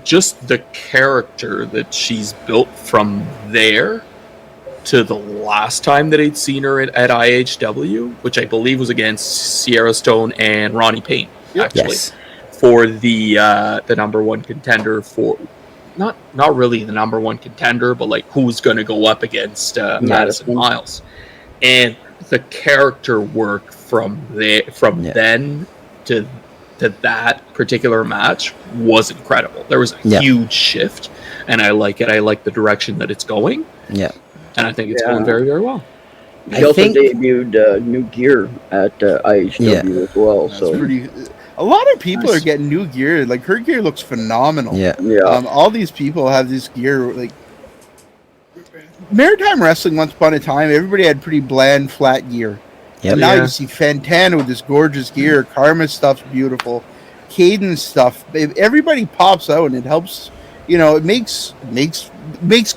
just the character that she's built from there to the last time that I'd seen her at IHW, which I believe was against Sierra Stone and Ronnie Payne, actually, Yes. for the number one contender for not really the number one contender, but like who's going to go up against Madison Miles, and the character work from then to that particular match was incredible. There was a huge shift, and I like it. I like the direction that it's going. Yeah, and I think it's going very, very well. He also debuted new gear at IHW as well. That's so a lot of people are getting new gear. Like her gear looks phenomenal. Yeah. All these people have this gear. Like Maritime Wrestling, once upon a time, everybody had pretty bland, flat gear. Yep. And now you see Fantana with this gorgeous gear. Karma's stuff's beautiful. Caden's stuff. Everybody pops out, and it helps. You know, it makes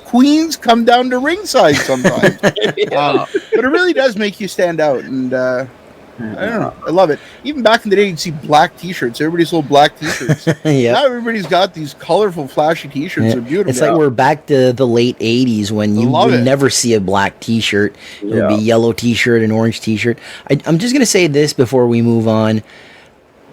queens come down to ringside sometimes. But it really does make you stand out, and I don't know. I love it. Even back in the day, you'd see black T-shirts. Everybody sold black T-shirts. Now everybody's got these colorful, flashy T-shirts. They're beautiful. It's like we're back to the late 80s when you would never see a black T-shirt. It would be yellow T-shirt, an orange T-shirt. I'm just going to say this before we move on.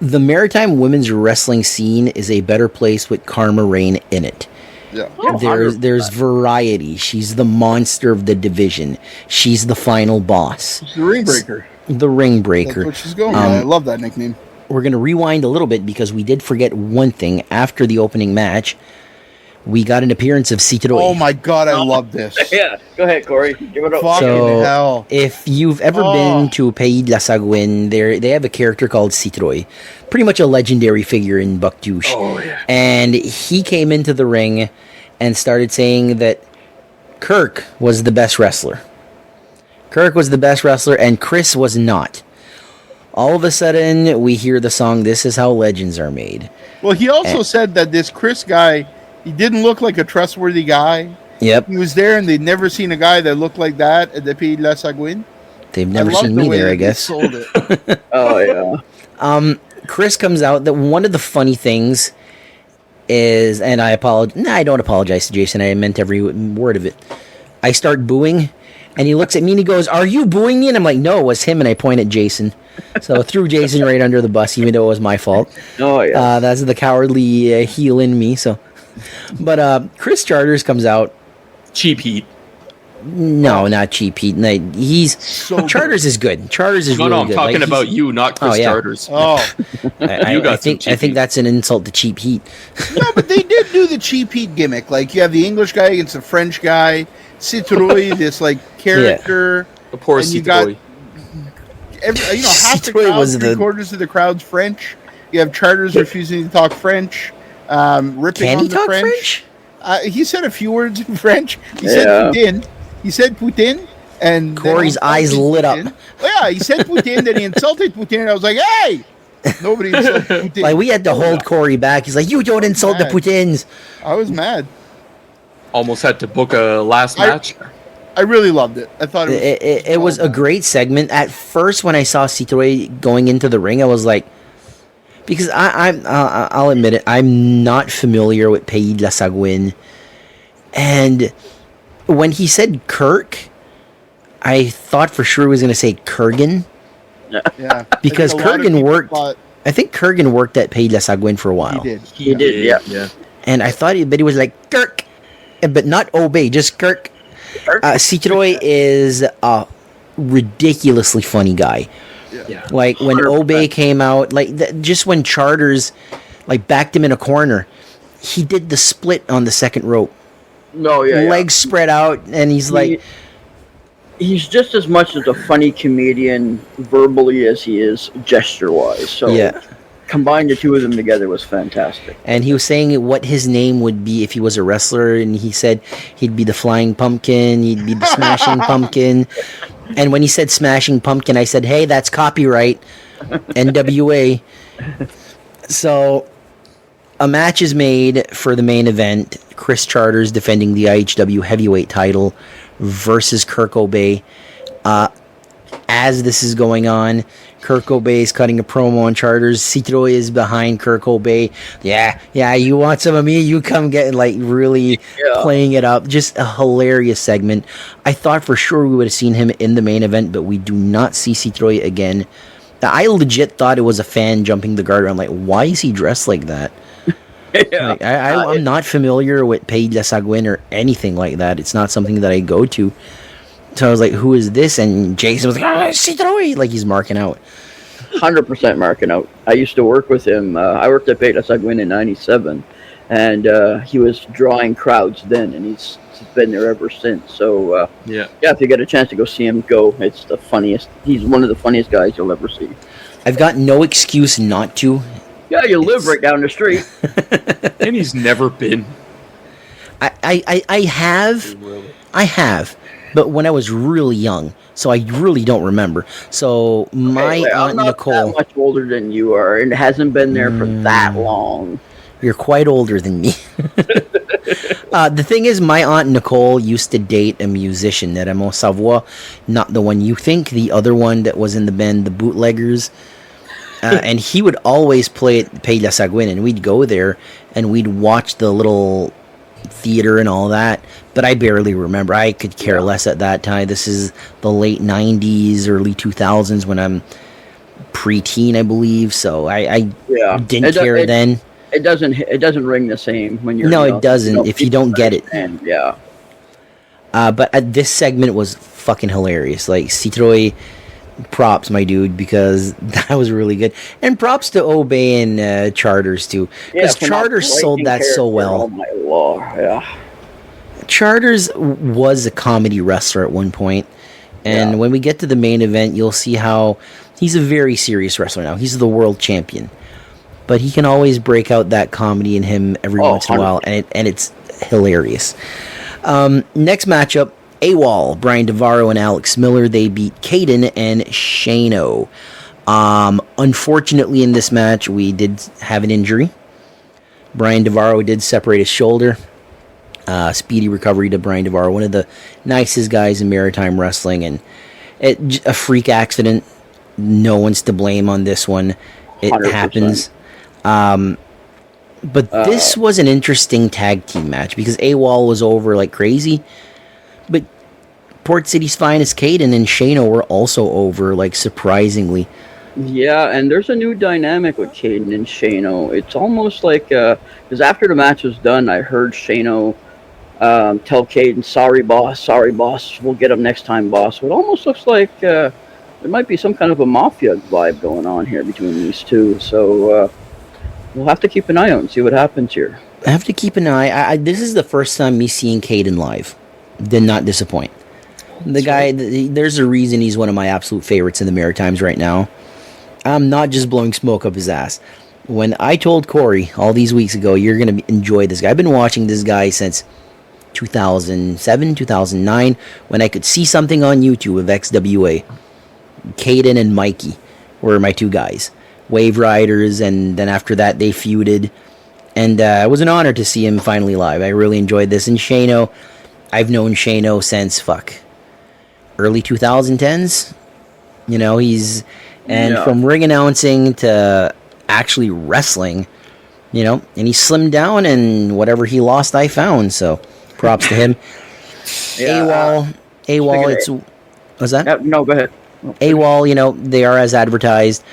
The Maritime women's wrestling scene is a better place with Karma Rain in it. Yeah. There's variety. She's the monster of the division. She's the final boss. She's the ring breaker. The ring breaker. That's what she's going with. I love that nickname. We're going to rewind a little bit because we did forget one thing. After the opening match, we got an appearance of Citroën. Oh my god, I love this. Yeah, go ahead, Corey. Give it up. Fucking hell. If you've ever been to Pays de la Sagouine, they have a character called Citroën. Pretty much a legendary figure in Bucktouche. Oh, yeah. And he came into the ring and started saying that Kirk was the best wrestler. Kirk was the best wrestler, and Chris was not. All of a sudden, we hear the song, This Is How Legends Are Made. Well, he also said that this Chris guy, he didn't look like a trustworthy guy. Yep. He was there, and they'd never seen a guy that looked like that at the Pays de la Sagouine. They've never seen me there, I guess. Sold it. Oh, yeah. Chris comes out. That one of the funny things is, and I apologize. No, I don't apologize to Jason. I meant every word of it. I start booing, and he looks at me and he goes, "Are you booing me?" And I'm like, "No, it was him." And I point at Jason. So I threw Jason right under the bus, even though it was my fault. Oh, yeah. That's the cowardly heel in me. So, but Chris Charters comes out. Cheap Heat. No, not Cheap Heat. No, he's Charters is good. Charters is really good. I'm talking about you, not Chris Charters. Oh, I think that's an insult to Cheap Heat. no, but they did do the Cheap Heat gimmick. Like you have the English guy against the French guy, Citroën, this like character. The poor and you got Citroën. half the Citroën crowd, was three-quarters of the crowd's French. You have Charters refusing to talk French, ripping Can on he the talk French. He said a few words in French. He said Putin. He said Putin. And Corey's eyes lit up. Yeah, he said Putin, then he insulted Putin, and I was like, hey! Nobody insulted Putin. Like, we had to hold Corey back. He's like, you don't insult the Putins. I was mad. Almost had to book a last match. I really loved it. I thought it was a great segment. At first, when I saw Citroën going into the ring, I was like, because I'll admit it, I'm not familiar with Pays de la Sagouine. And when he said Kirk, I thought for sure he was going to say Kurgan. Yeah. Because Kurgan worked. I think Kurgan worked at Pays de la Sagouine for a while. He did, yeah. And I thought he was like Kirk, but not Obey, just Kirk. Citroën is a ridiculously funny guy. Yeah. Like when 100%. Obey came out, like just when Charters like backed him in a corner, he did the split on the second rope. No, yeah. Legs spread out, and he's like, he's just as much as a funny comedian verbally as he is gesture-wise. So combine the two of them together was fantastic. And he was saying what his name would be if he was a wrestler, and he said he'd be the Flying Pumpkin, he'd be the Smashing Pumpkin. And when he said Smashing Pumpkin, I said, hey, that's copyright, NWA. So a match is made for the main event. Chris Charters defending the IHW heavyweight title versus Kirk Obey. As this is going on, Kirk Obey is cutting a promo on Charters. Citroën is behind Kirk Obey. Yeah, you want some of me? You come get, like, really playing it up. Just a hilarious segment. I thought for sure we would have seen him in the main event, but we do not see Citroën again. I legit thought it was a fan jumping the guard around. Like, why is he dressed like that? Yeah. Like, I'm not familiar with Pays de la Sagouine or anything like that. It's not something that I go to. So I was like, who is this? And Jason was like, Citroën! Like he's marking out. 100% marking out. I used to work with him. I worked at Pays de la Sagouine in 97, and he was drawing crowds then, and he's been there ever since. So, yeah, if you get a chance to go see him, go. It's the funniest. He's one of the funniest guys you'll ever see. I've got no excuse not to. Yeah, you live right down the street. And he's never been. I have, but when I was really young, so I really don't remember. So my aunt I'm Nicole, not that much older than you are, and hasn't been there for that long. You're quite older than me. The thing is, my aunt Nicole used to date a musician, Raymond Savoie, not the one you think, the other one that was in the band, the Bootleggers. And he would always play at Pays de la Sagouine, and we'd go there, and we'd watch the little theater and all that. But I barely remember. I could care less at that time. This is the late 90s, early 2000s, when I'm preteen, I believe. So I didn't care then. It doesn't ring the same when you're. No, it doesn't. If you don't get it. And yeah. But this segment was fucking hilarious. Like Citroën, props, my dude, because that was really good. And props to Obey and Charters too, because Charters sold that so well. Oh my lord! Yeah. Charters was a comedy wrestler at one point, and when we get to the main event, you'll see how he's a very serious wrestler now. He's the world champion, but he can always break out that comedy in him every once in a while, and it's hilarious. Next matchup, AWOL, Brian DeVaro and Alex Miller. They beat Caden and Shano. Unfortunately, in this match, we did have an injury. Brian DeVaro did separate his shoulder. Speedy recovery to Brian DeVaro, one of the nicest guys in Maritime Wrestling, and a freak accident. No one's to blame on this one. It 100%. Happens. But this was an interesting tag team match because AWOL was over like crazy, but Port City's finest Caden and Shano were also over, like, surprisingly. Yeah, and there's a new dynamic with Caden and Shano. It's almost like, because after the match was done, I heard Shano tell Caden, sorry boss, we'll get him next time, boss. So it almost looks like there might be some kind of a mafia vibe going on here between these two. So we'll have to keep an eye out and see what happens here. I have to keep an eye. This is the first time me seeing Caden live. Did not disappoint. The guy, there's a reason he's one of my absolute favorites in the Maritimes right now. I'm not just blowing smoke up his ass. When I told Corey all these weeks ago, you're going to enjoy this guy. I've been watching this guy since 2007, 2009, when I could see something on YouTube of XWA. Caden and Mikey were my two guys. Wave Riders, and then after that they feuded. And it was an honor to see him finally live. I really enjoyed this. And Shano, I've known Shano since, early 2010s. You know, from ring announcing to actually wrestling, you know, and he slimmed down, and whatever he lost, I found. So props to him. AWOL, what's that? No, go ahead. AWOL, you know, they are as advertised.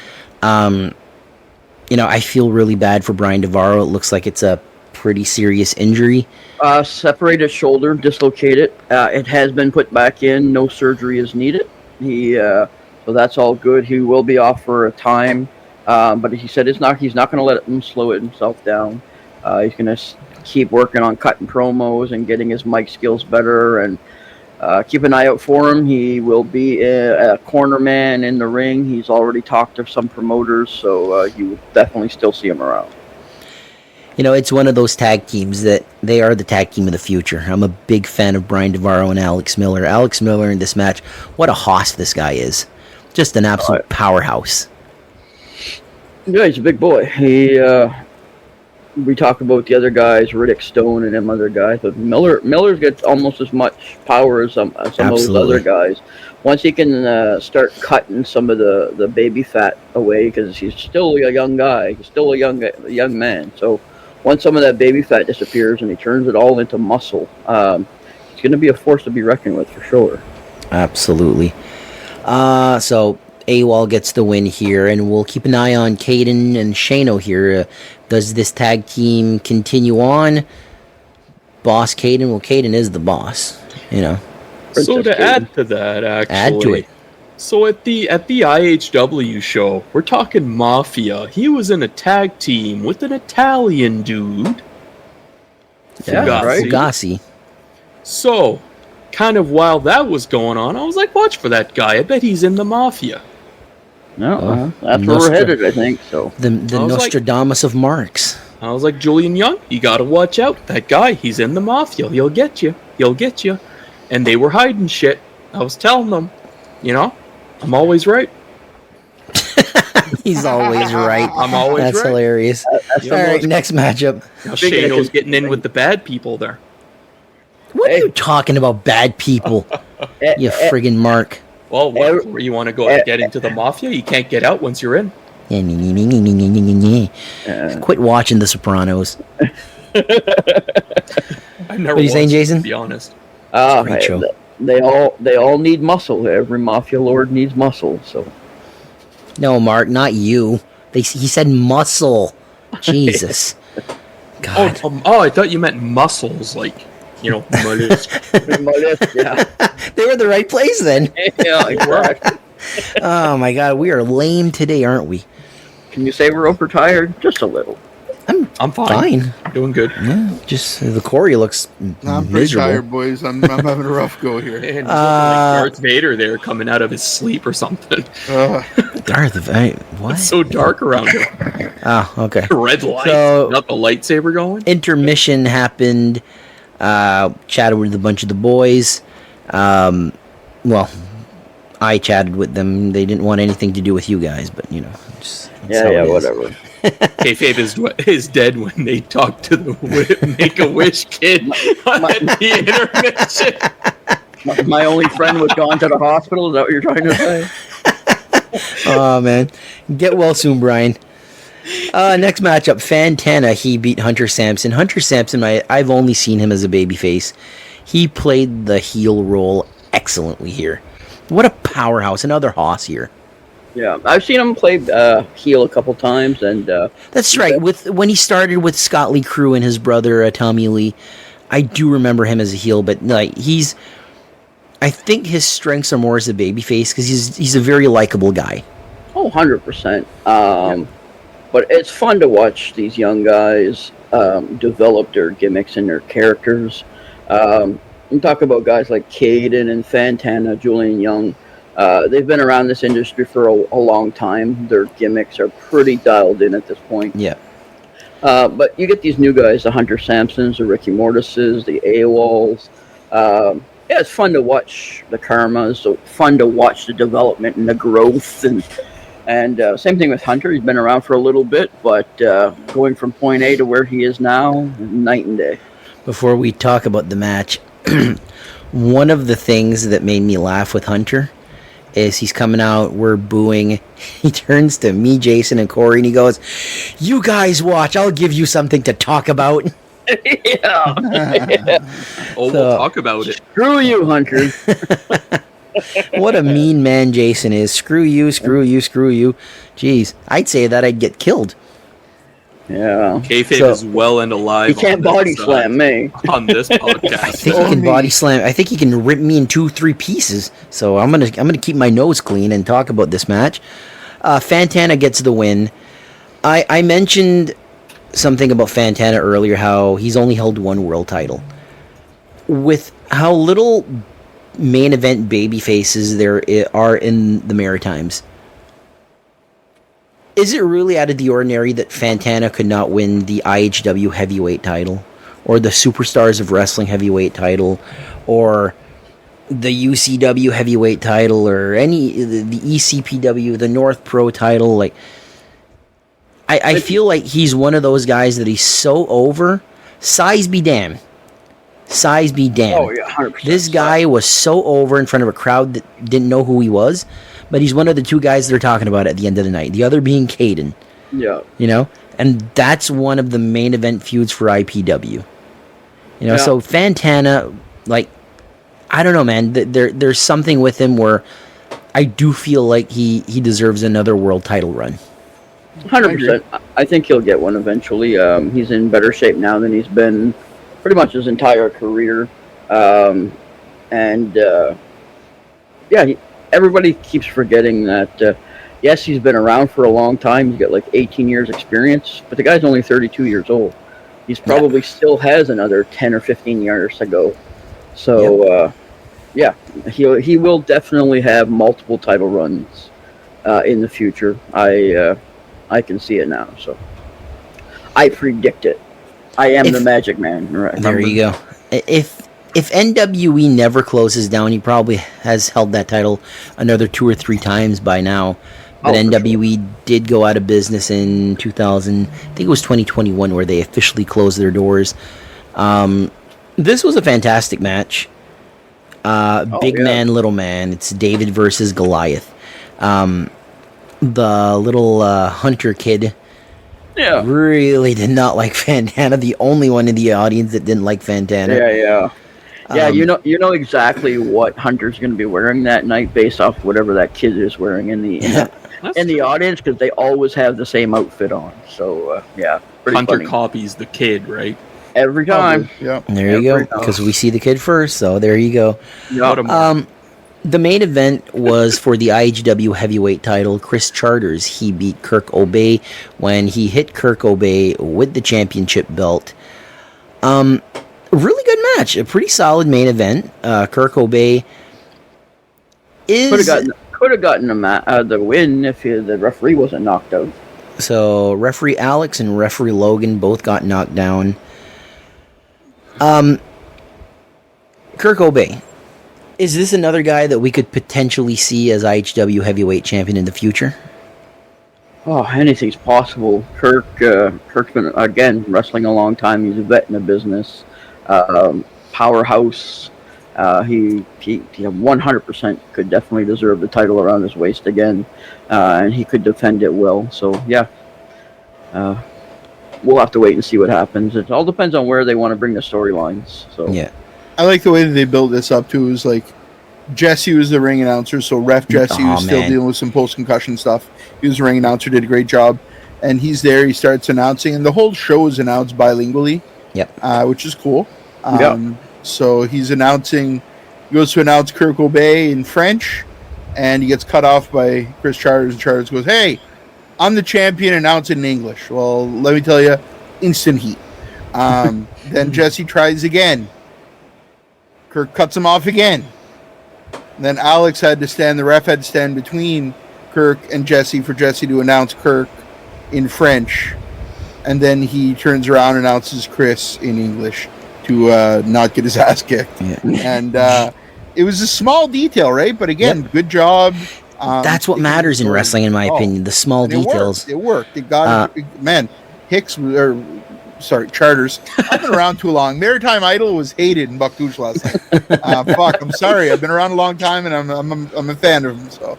You know, I feel really bad for Brian DeVaro. It looks like it's a pretty serious injury. Separated shoulder, dislocated. It has been put back in. No surgery is needed. So that's all good. He will be off for a time, but he said he's not going to let him slow himself down. He's going to keep working on cutting promos and getting his mic skills better, and keep an eye out for him. He will be a corner man in the ring. He's already talked to some promoters, so you will definitely still see him around. You know, it's one of those tag teams that they are the tag team of the future. I'm a big fan of Brian DeVaro and Alex Miller. Alex Miller in this match, what a hoss this guy is. Just an absolute powerhouse. Yeah, he's a big boy. We talk about the other guys, Riddick Stone and them other guys, but Miller's got almost as much power as some of those other guys. Once he can start cutting some of the baby fat away, because he's still a young guy, he's still a young man. So once some of that baby fat disappears and he turns it all into muscle, he's going to be a force to be reckoned with for sure. Absolutely. So AWOL gets the win here, and we'll keep an eye on Caden and Shano here. Does this tag team continue on? Boss Caden? Well, Caden is the boss, So to add to that, actually, Add to it. So at the IHW show, we're talking Mafia. He was in a tag team with an Italian dude. Yeah, right. Fugazi. So, kind of while that was going on, I was like, watch for that guy. I bet he's in the Mafia. No, that's where we're headed, I think. So The I was Nostradamus of Marks. I was like, Julian Young, you gotta watch out. That guy, he's in the Mafia. He'll get you. He'll get you. And they were hiding shit. I was telling them, I'm always right. He's always right. I'm always That's right. hilarious. that's All right, next matchup. Now Shano's getting in with the bad people there. What are you talking about, bad people? You friggin' Mark. Well, what, where you want to go to get into the Mafia? You can't get out once you're in. Quit watching The Sopranos. I've never What are you saying, watched it, Jason? to be honest. Great show. They all need muscle. Every mafia lord needs muscle. So No, Mark, not you. He said muscle. Jesus. God. I thought you meant muscles, like, mollusk. yeah, They were in the right place then. yeah, exactly. Oh my God, we are lame today, aren't we? Can you say we're overtired? Just a little. I'm fine. Fine. Doing good. Yeah, just the Corey looks I'm pretty miserable. tired, boys. I'm having a rough go here. And he's looking like Darth Vader there coming out of his sleep or something. Darth Vader. What? It's so dark around him. Oh, okay. Red lights. So- Got the lightsaber going. Intermission happened. Chatted with a bunch of the boys. Well, I chatted with them. They didn't want anything to do with you guys, but that's how it is. Whatever. Kayfabe is dead when they talk to the Make-A-Wish kid on the intermission. My only friend was gone to the hospital. Is that what you're trying to say? Oh man, get well soon, Brian. Next matchup, Fantana. He beat Hunter Sampson. Hunter Sampson, I've only seen him as a babyface. He played the heel role excellently here. What a powerhouse! Another hoss here. Yeah, I've seen him play heel a couple times, and That's right. When he started with Scott Lee Crew and his brother Tommy Lee, I do remember him as a heel. But I think his strengths are more as a babyface because he's a very likable guy. 100%. But it's fun to watch these young guys develop their gimmicks and their characters. I'm talking about guys like Caden and Fantana, Julian Young. They've been around this industry for a long time. Their gimmicks are pretty dialed in at this point. Yeah. But you get these new guys, the Hunter Sampsons, the Ricky Mortises, the AWOLs. Yeah, it's fun to watch the karmas. So fun to watch the development and the growth. And same thing with Hunter. He's been around for a little bit, but going from point A to where he is now, night and day. Before we talk about the match, one of the things that made me laugh with Hunter is he's coming out, we're booing. He turns to me, Jason, and Corey, and he goes, "You guys watch. I'll give you something to talk about." Yeah. We'll talk about it. Screw you, Hunter. What a mean man Jason is. Screw you, screw you, screw you. Jeez, I'd say that I'd get killed. Yeah. Kayfabe is well and alive. He can't body slam me. On this podcast. I think he can body slam. I think he can rip me in 2-3 pieces. So I'm gonna keep my nose clean and talk about this match. Fantana gets the win. I mentioned something about Fantana earlier, how he's only held one world title. With how little main event baby faces there are in the Maritimes, is it really out of the ordinary that Fantana could not win the IHW heavyweight title, or the Superstars of Wrestling heavyweight title, or the UCW heavyweight title, or the ECPW, the North Pro title? Like, I feel like he's one of those guys that he's so over. Size be damned. Size be damned. Oh, yeah, 100%. This guy was so over in front of a crowd that didn't know who he was, but he's one of the two guys they're talking about at the end of the night. The other being Caden. Yeah. And that's one of the main event feuds for IPW. Yeah. So Fantana, I don't know, man. There's something with him where I do feel like he deserves another world title run. 100%. I think he'll get one eventually. He's in better shape now than he's been pretty much his entire career. Everybody keeps forgetting that, yes, he's been around for a long time. He's got like 18 years experience, but the guy's only 32 years old. He's probably still has another 10 or 15 years to go. So, he will definitely have multiple title runs in the future. I can see it now. So I predict it. I am the Magic Man. Right? There you go. If NWE never closes down, he probably has held that title another 2 or 3 times by now. But NWE did go out of business in 2000. I think it was 2021 where they officially closed their doors. This was a fantastic match. Big man, little man. It's David versus Goliath. The little Hunter kid really did not like Fantana. The only one in the audience that didn't like Fantana. Yeah, you know exactly what Hunter's going to be wearing that night based off whatever that kid is wearing in the audience, because they always have the same outfit on. So pretty Hunter funny. copies the kid, right? Every time. There you go. Because we see the kid first, so there you go. The main event was for the IHW heavyweight title. Chris Charters, he beat Kirk Obey when he hit Kirk Obey with the championship belt. Really good match. A pretty solid main event. Kirk Obey is... Could have gotten the win if the referee wasn't knocked out. So, referee Alex and referee Logan both got knocked down. Kirk Obey. Is this another guy that we could potentially see as IHW heavyweight champion in the future? Oh, anything's possible. Kirk's been, again, wrestling a long time. He's a vet in the business. Powerhouse. He 100% could definitely deserve the title around his waist again. And he could defend it well. So, we'll have to wait and see what happens. It all depends on where they want to bring the storylines. So I like the way that they built this up too. It was like Jesse was the ring announcer, so Ref Jesse was still dealing with some post-concussion stuff. He was the ring announcer, did a great job, and he's there. He starts announcing, and the whole show is announced bilingually. Which is cool. So he's announcing. He goes to announce Kirk Obey in French, and he gets cut off by Chris Charters. And Charters goes, "Hey, I'm the champion. Announce it in English." Well, let me tell you, instant heat. Then Jesse tries again. Kirk cuts him off again. And then Alex had to stand, the ref had to stand between Kirk and Jesse for Jesse to announce Kirk in French. And then he turns around and announces Chris in English to not get his ass kicked. And it was a small detail, right? But again, good job. That's what matters in wrestling, in my opinion. The small details. It worked. It got man. Charters. I've been around too long. Maritime Idol was hated in Buckouche last night. I'm sorry. I've been around a long time, and I'm a fan of him. So,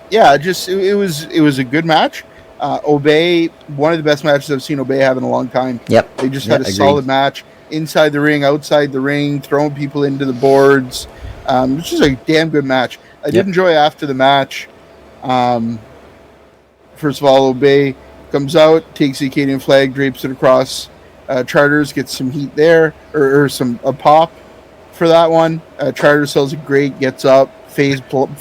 it was a good match. Obey, one of the best matches I've seen Obey have in a long time. They just had a solid match inside the ring, outside the ring, throwing people into the boards. It's just a damn good match. I did enjoy after the match. First of all, Obey comes out, takes the Acadian flag, drapes it across. Charters gets some heat there, or a pop for that one. Charters sells it great, gets up, face bump,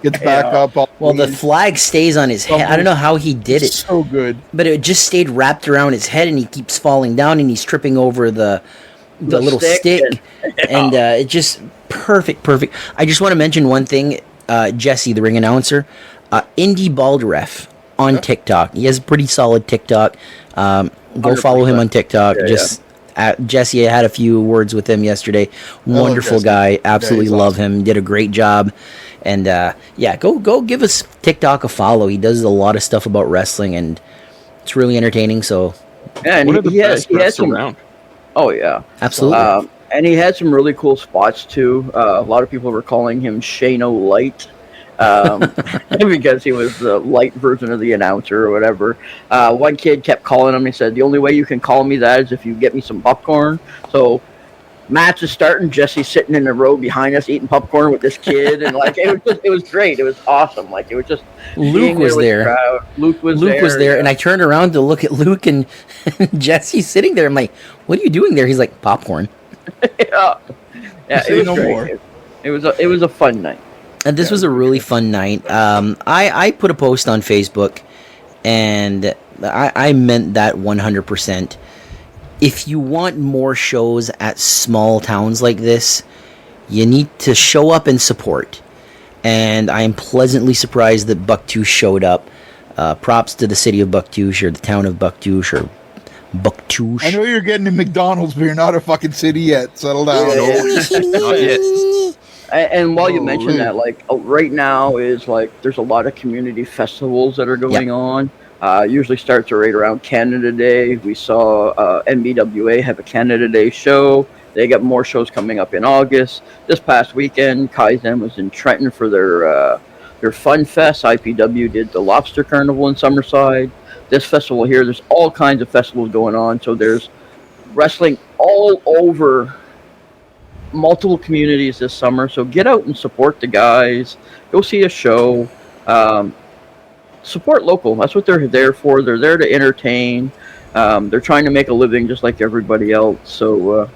gets back up. The flag stays on his head. I don't know how he did it. So good. But it just stayed wrapped around his head, and he keeps falling down, and he's tripping over the little stick. And it just perfect. I just want to mention one thing. Jesse, the ring announcer, Indie Baldraff on TikTok. He has a pretty solid TikTok. Go follow him on TikTok. Jesse, I had a few words with him yesterday. Wonderful guy. Absolutely love him. Did a great job. And go give us TikTok a follow. He does a lot of stuff about wrestling, and it's really entertaining. So and one of the best wrestlers around. Oh yeah, absolutely. And he had some really cool spots too. A lot of people were calling him Shano Light. Because he was the light version of the announcer or whatever. One kid kept calling him. He said, "The only way you can call me that is if you get me some popcorn." So match is starting. Jesse's sitting in the row behind us eating popcorn with this kid, and like it was great. It was awesome. Like it was just Luke was there. Luke was there, and I turned around to look at Luke and Jesse sitting there. I'm like, "What are you doing there?" He's like, "Popcorn." yeah, it was great. It was a fun night. And this was a really fun night. I put a post on Facebook, and I meant that 100%. If you want more shows at small towns like this, you need to show up and support. And I am pleasantly surprised that Bucktouche showed up. Props to the city of Bucktouche, or the town of Bucktouche, or Bucktouche. I know you're getting to McDonald's, but you're not a fucking city yet. Settle down. Not yet. And while you mention that, like right now is like there's a lot of community festivals that are going on. Usually starts right around Canada Day. We saw NBWA have a Canada Day show. They got more shows coming up in August. This past weekend, Kaizen was in Trenton for their Fun Fest. IPW did the Lobster Carnival in Summerside. This festival here, there's all kinds of festivals going on. So there's wrestling all over multiple communities this summer. So get out and support the guys. Go see a show. Support local. That's what they're there for. They're there to entertain. They're trying to make a living just like everybody else. So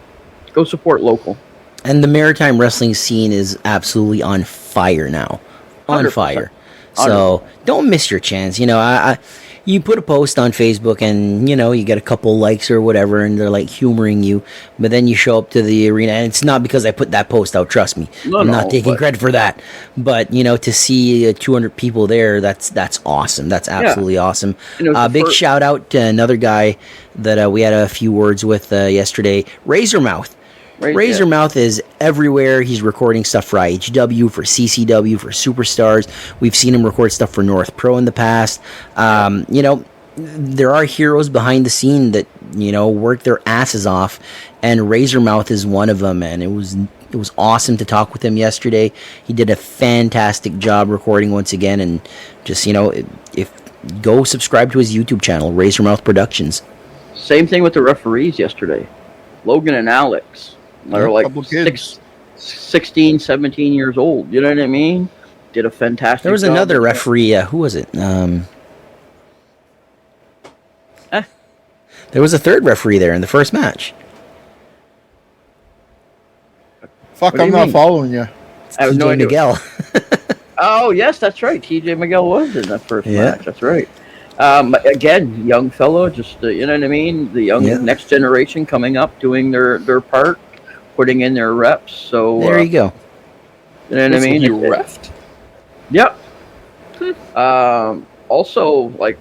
go support local. And the Maritime wrestling scene is absolutely on fire now. On 100%. Fire. So don't miss your chance. You know, you put a post on Facebook and, you know, you get a couple likes or whatever, and they're like humoring you. But then you show up to the arena, and it's not because I put that post out, trust me. I'm not taking credit for that. But, you know, to see 200 people there, that's awesome. That's absolutely awesome. Big shout out to another guy that we had a few words with yesterday, Razormouth. Razormouth is everywhere. He's recording stuff for IHW, for CCW, for Superstars. We've seen him record stuff for North Pro in the past. You know, there are heroes behind the scene that, you know, work their asses off, and Razormouth is one of them. And it was awesome to talk with him yesterday. He did a fantastic job recording once again, and just, you know, if go subscribe to his YouTube channel, Razormouth Productions. Same thing with the referees yesterday, Logan and Alex. They're like 16, 17 years old. You know what I mean? Did a fantastic job. There was another referee. Who was it? There was a third referee there in the first match. Fuck, I'm not following you. I have no idea. Miguel. Oh, yes, that's right. TJ Miguel was in that first match. That's right. Again, young fellow, just, you know what I mean? The young next generation coming up, doing their part, putting in their reps. So there you go. You know what I mean? You refed. Yep. Also, like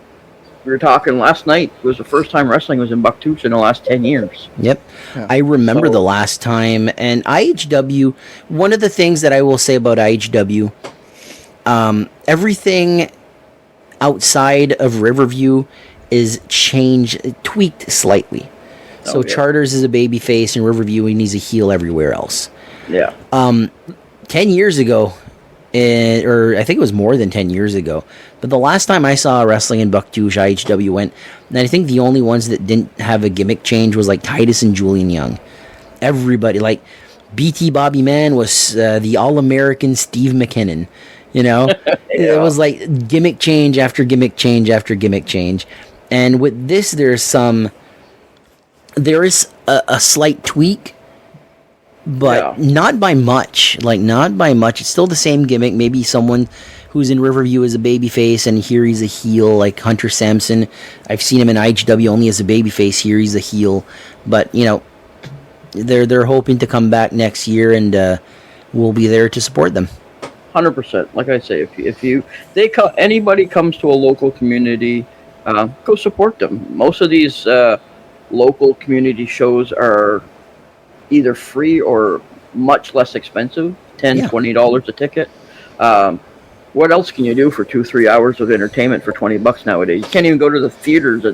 we were talking last night, it was the first time wrestling was in Bucktouche in the last 10 years. Yep. Yeah. I remember the last time. And IHW, one of the things that I will say about IHW, everything outside of Riverview is tweaked slightly. So Charters is a baby face, and Riverview, he needs a heel everywhere else. Yeah. 10 years ago, or I think it was more than 10 years ago, but the last time I saw wrestling in Bucktouche, IHW went, and I think the only ones that didn't have a gimmick change was like Titus and Julian Young. Everybody, like BT Bobby Man was the All-American Steve McKinnon. You know, It was like gimmick change after gimmick change after gimmick change. And with this, there is a slight tweak, but not by much. Like, not by much. It's still the same gimmick. Maybe someone who's in Riverview is a babyface, and here he's a heel, like Hunter Sampson. I've seen him in IHW only as a babyface. Here he's a heel. But, you know, they're hoping to come back next year, and we'll be there to support them. 100%. Like I say, anybody comes to a local community, go support them. Most of these local community shows are either free or much less expensive, $10, $20 a ticket. What else can you do for 2-3 hours of entertainment for $20 nowadays? You can't even go to the theaters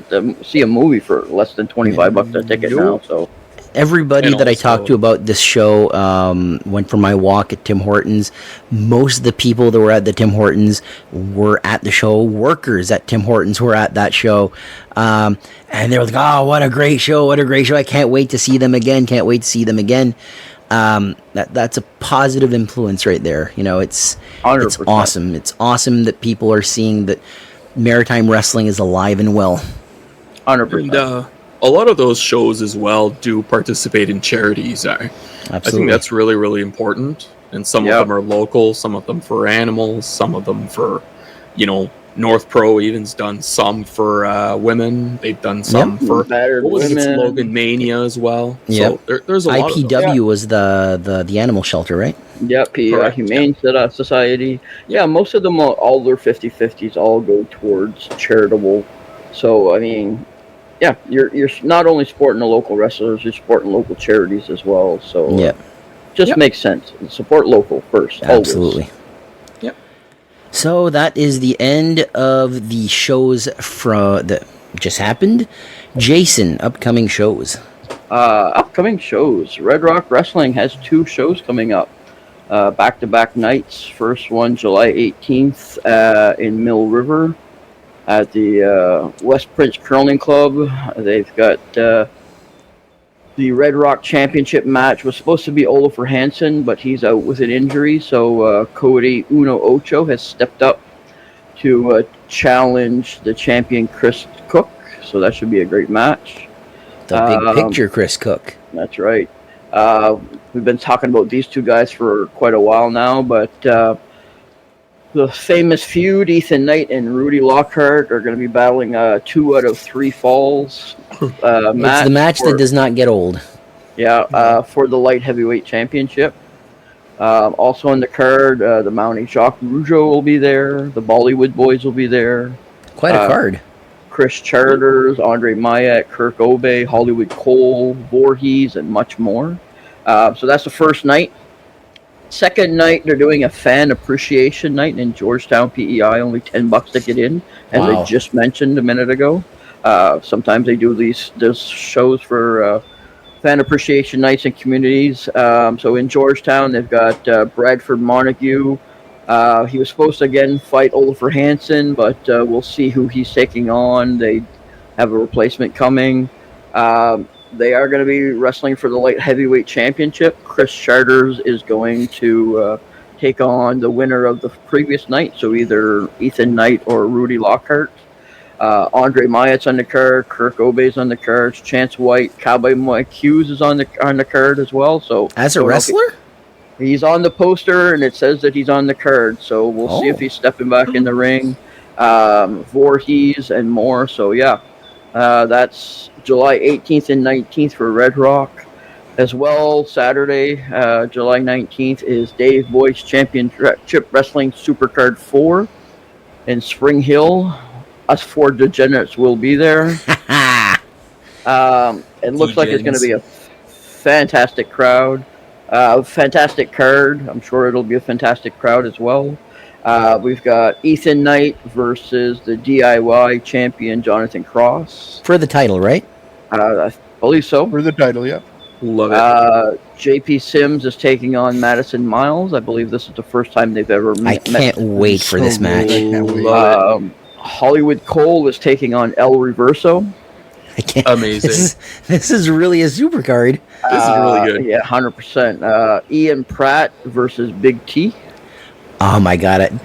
see a movie for less than $25 a ticket now. So Everybody And that I also- talked to about this show went for my walk at Tim Hortons. Most of the people that were at the Tim Hortons were at the show. Workers at Tim Hortons were at that show. And they were like, oh, what a great show. What a great show. I can't wait to see them again. Can't wait to see them again. That's a positive influence right there. You know, it's 100%. awesome. It's awesome that people are seeing that Maritime Wrestling is alive and well. 100%. And a lot of those shows as well do participate in charities. I Absolutely. think that's really, really important. And some Yep. of them are local, some of them for animals, some of them for, North Pro even's done some for women. They've done some for Battered what was it, women. Logan Mania as well. Yep. So there's a lot of them. IPW was the animal shelter, right? Yep, Correct, Humane Society. Yeah, most of them, all their 50-50s all go towards charitable. So, I mean, yeah, you're not only supporting the local wrestlers, you're supporting local charities as well. So, Yeah, just Yep. makes sense. Support local first. always. absolutely. Yep. So that is the end of the shows that just happened. Jason, upcoming shows. Upcoming shows. Red Rock Wrestling has 2 shows coming up. Back-to-back nights. First one, July 18th in Mill River at the West Prince Curling Club. They've got the Red Rock Championship match. Was supposed to be Oliver Hansen, but he's out with an injury. So Cody Uno Ocho has stepped up to challenge the champion Chris Cook. So that should be a great match. The big picture, Chris Cook. That's right. We've been talking about these 2 guys for quite a while now, but the famous feud, Ethan Knight and Rudy Lockhart, are going to be battling 2 out of 3 falls. It's the match that does not get old. For the light heavyweight championship. Also on the card, the Mountie Jacques Rougeau will be there. The Bollywood Boys will be there. Quite a card. Chris Charters, Andre Mayette, Kirk Obey, Hollywood Cole, Voorhees, and much more. So that's the first night. Second night, they're doing a fan appreciation night in Georgetown, PEI. Only $10 to get in, as Wow. I just mentioned a minute ago. Sometimes they do these shows for fan appreciation nights in communities. So in Georgetown, they've got Bradford Montague. He was supposed to again fight Oliver Hansen, but we'll see who he's taking on. They have a replacement coming. They are going to be wrestling for the light heavyweight championship. Chris Charters is going to take on the winner of the previous night, so either Ethan Knight or Rudy Lockhart. Andre Mayette's on the card. Kirk Obey's on the card. Chance White, Cowboy Mike Hughes is on the card as well. So As a wrestler? he's on the poster, and it says that he's on the card. So we'll see if he's stepping back in the ring. Voorhees and more. So yeah, that's July 18th and 19th for Red Rock. As well, Saturday, July 19th is Dave Boyce Championship Wrestling Supercard 4 in Spring Hill. Us 4 degenerates will be there. It looks like it's going to be a fantastic crowd. Fantastic card. I'm sure it'll be a fantastic crowd as well. We've got Ethan Knight versus the DIY champion Jonathan Cross. For the title, right? I believe so. For the title, yeah. Love it. JP Sims is taking on Madison Miles. I believe this is the first time they've ever I met. can't wait for this match. Love it. Hollywood Cole is taking on El Reverso. I can't. Amazing. This is really a super card. This is really good. Yeah, 100%. Ian Pratt versus Big T. Oh my god.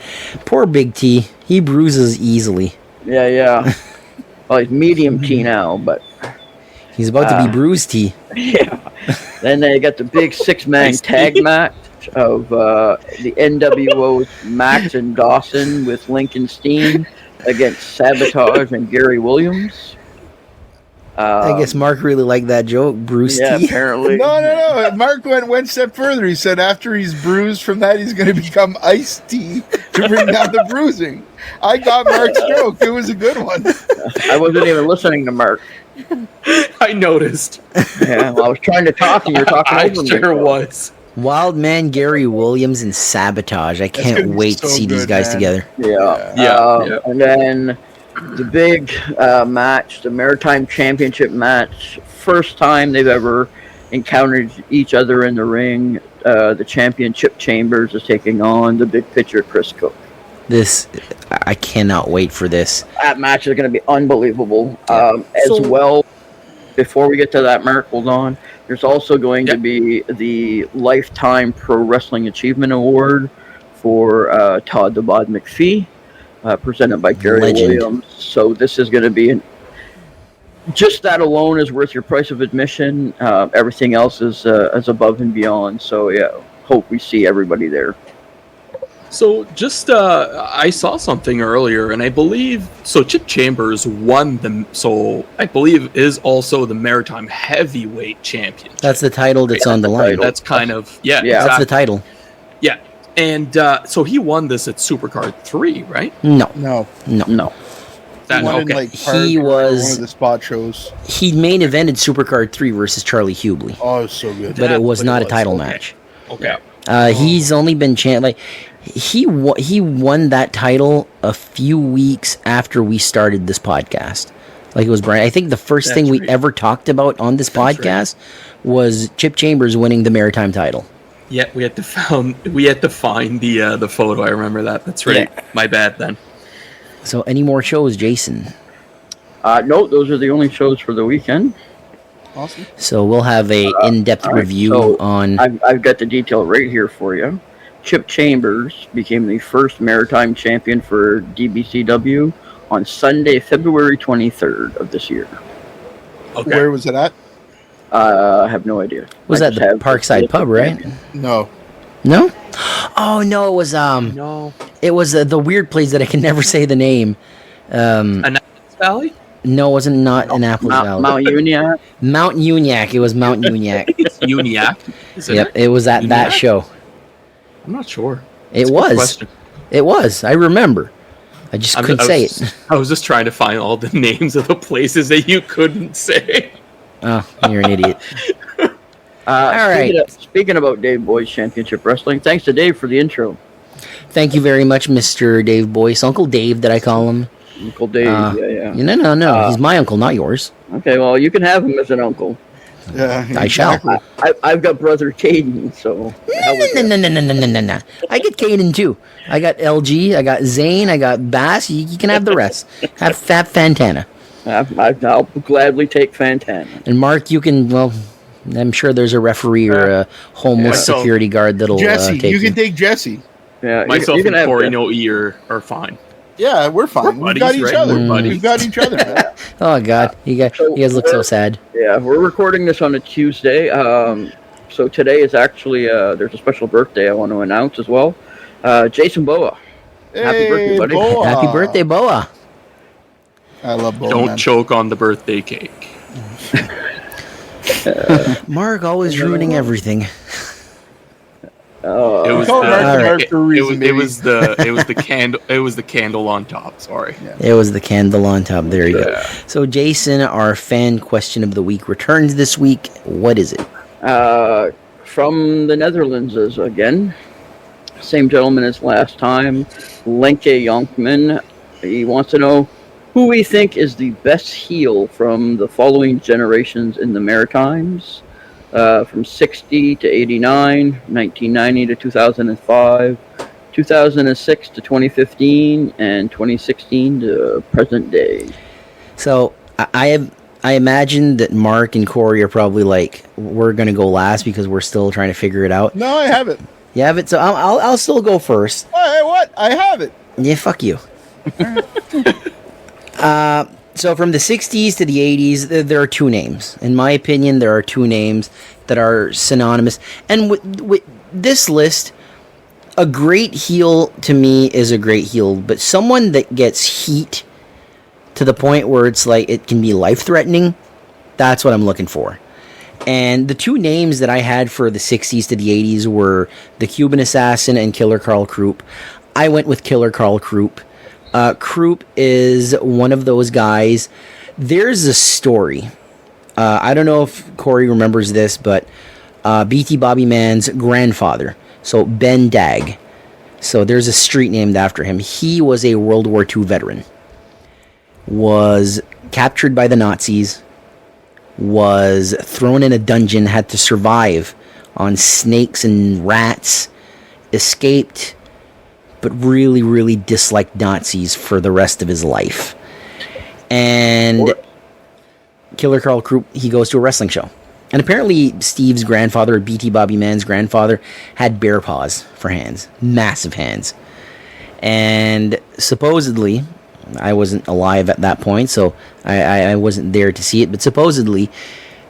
Poor Big T. He bruises easily. Yeah. Well, he's medium T now, but He's about to be bruised T. yeah. Then they got the big 6-man tag match of the NWO's Max and Dawson with Lincoln Steen against Sabotage and Gary Williams. I guess Mark really liked that joke. Bruce Yeah, T. apparently. No. Mark went one step further. He said after he's bruised from that, he's going to become iced tea to bring down the bruising. I got Mark's joke. It was a good one. I wasn't even listening to Mark. I noticed. Yeah, well, I was trying to talk and you're talking I over me. sure was. Wild Man Gary Williams and Sabotage. I gonna can't be wait to so see these good, guys man. together. Yeah. And then the big match, the Maritime Championship match. First time they've ever encountered each other in the ring. The champion Chip Chambers is taking on the big pitcher Chris Cook. I cannot wait for this. That match is going to be unbelievable. Well, before we get to that, Mark, hold on. There's also going to be the Lifetime Pro Wrestling Achievement Award for Todd the Bod McPhee, presented by Gary Williams. So this is going to be just that alone is worth your price of admission. Everything else is above and beyond. So yeah, hope we see everybody there. So just I saw something earlier, and I believe Chip Chambers won I believe is also the Maritime Heavyweight Champion. That's the title that's on the line. That's kind of exactly. That's the title. Yeah, and so he won this at Supercard 3, right? No. He won in, like, he was one of the spot shows. He main evented Supercard 3 versus Charlie Hubley. Oh, it was so good. But it was not a title match. Okay. He's only been he won that title a few weeks after we started this podcast. Like, it was Brian. I think the first thing we ever talked about on this podcast was Chip Chambers winning the Maritime title. Yeah, we had to find the photo. I remember that. That's right. Yeah. My bad then. So, any more shows, Jason? No, those are the only shows for the weekend. Awesome. So we'll have a in-depth review on. I've got the detail right here for you. Chip Chambers became the first Maritime champion for DBCW on Sunday, February 23rd of this year. Okay. Where was it at? I have no idea. Was that the Parkside Pub, right? No. No? Oh no, it was No. It was the weird place that I can never say the name. Annapolis Valley? No, it wasn't not Annapolis Valley. Mount Uniac? Mount Uniac. It was Mount Uniac. It's Uniac. Yep, it was at that show. I'm not sure. It was. It was. I remember. I just couldn't say it. I was just trying to find all the names of the places that you couldn't say. Oh, you're an idiot. All right. Speaking about Dave Boyce Championship Wrestling, thanks to Dave for the intro. Thank you very much, Mr. Dave Boyce. Uncle Dave, did I call him? Uncle Dave, yeah. No. He's my uncle, not yours. Okay, well, you can have him as an uncle. Yeah, I shall. I've got brother Caden, so... No. I get Caden, too. I got LG, I got Zane, I got Bass. You can have the rest. Have Fat Fantana. I'll gladly take Fantana. And Mark, you can, well... I'm sure there's a referee or a homeless security guard that'll Jesse, take you can take Jesse. Yeah, myself and Corey No Ear are fine. Yeah, we're fine. We've got each other. We've got each other. Man. Oh God, you guys look so sad. Yeah, we're recording this on a Tuesday. So today is actually there's a special birthday I want to announce as well. Jason Boa. Hey, happy birthday, buddy! Boa. Happy birthday, Boa. I love Boa. Don't choke on the birthday cake. Mark always ruining everything. It was the candle on top. Sorry. Yeah. It was the candle on top. There you go. So Jason, our fan question of the week returns this week. What is it? From the Netherlands again. Same gentleman as last time. Lenke Jonkman. He wants to know who we think is the best heel from the following generations in the Maritimes. From 60 to 89, 1990 to 2005, 2006 to 2015, and 2016 to present day. So I imagine that Mark and Corey are probably like, we're going to go last because we're still trying to figure it out. No, I have it. You have it? So I'll still go first. Hey, what? I have it. Yeah, fuck you. So from the 60s to the 80s, there are two names. In my opinion, there are two names that are synonymous. And with this list, a great heel to me is a great heel, but someone that gets heat to the point where it's like it can be life-threatening, that's what I'm looking for. And the two names that I had for the 60s to the 80s were the Cuban Assassin and Killer Karl Krupp. I went with Killer Karl Krupp. Krupp is one of those guys. There's a story. I don't know if Corey remembers this, but BT Bobby Mann's grandfather, so Ben Dagg. So there's a street named after him. He was a World War II veteran. Was captured by the Nazis. was thrown in a dungeon, had to survive on snakes and rats, escaped, but really, really disliked Nazis for the rest of his life. And Killer Karl Krupp, he goes to a wrestling show. And apparently Steve's grandfather, BT Bobby Mann's grandfather, had bear paws for hands. Massive hands. And supposedly, I wasn't alive at that point, so I wasn't there to see it, but supposedly,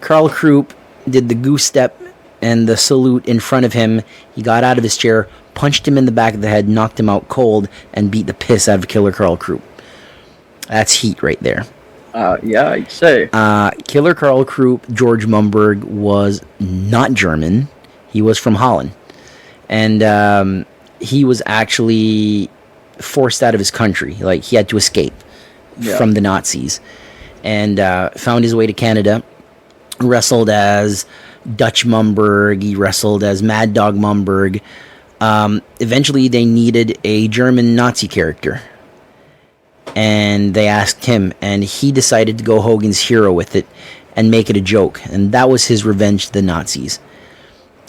Karl Krupp did the goose step and the salute in front of him. He got out of his chair, punched him in the back of the head, knocked him out cold, and beat the piss out of Killer Karl Krupp. That's heat right there. Yeah, I'd say. Killer Karl Krupp, George Mumberg, was not German. He was from Holland. And he was actually forced out of his country. Like, he had to escape from the Nazis. And found his way to Canada. Wrestled as Dutch Mumberg. He wrestled as Mad Dog Mumberg. Eventually, they needed a German Nazi character. And they asked him, and he decided to go Hogan's Hero with it and make it a joke. And that was his revenge to the Nazis.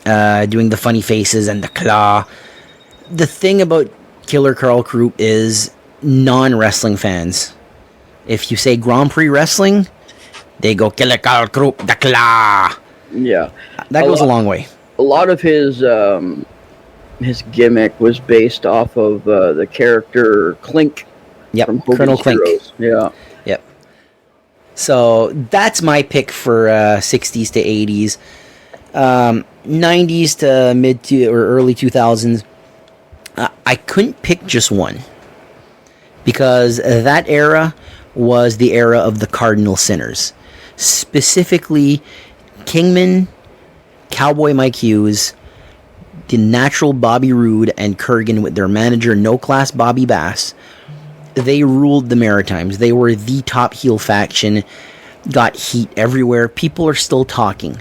Doing the funny faces and the claw. The thing about Killer Karl Krupp is non-wrestling fans. If you say Grand Prix Wrestling, they go Killer Karl Krupp, the claw. Yeah. That goes a long way. A lot of his gimmick was based off of the character Clink. Yep, from Hogan's Colonel Clink. Heroes. Yeah. Yep. So that's my pick for 60s to 80s. 90s to mid to or early 2000s. I couldn't pick just one because that era was the era of the Cardinal Sinners, specifically Kingman, Cowboy Mike Hughes, the Natural Bobby Roode, and Kurgan with their manager No Class Bobby Bass. They ruled the Maritimes. They were the top heel faction, got heat everywhere. People are still talking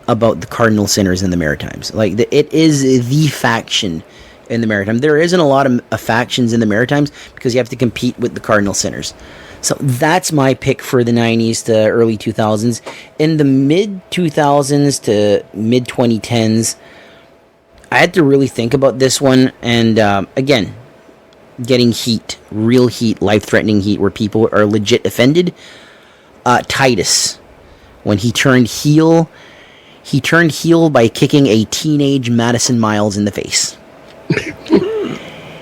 about the Cardinal Sinners in the Maritimes. Like, it is the faction in the Maritime. There isn't a lot of factions in the Maritimes because you have to compete with the Cardinal Sinners. So that's my pick for the 90s to early 2000s. In the mid-2000s to mid-2010s, I had to really think about this one. And again, getting heat, real heat, life-threatening heat where people are legit offended. Titus, when he turned heel by kicking a teenage Madison Miles in the face.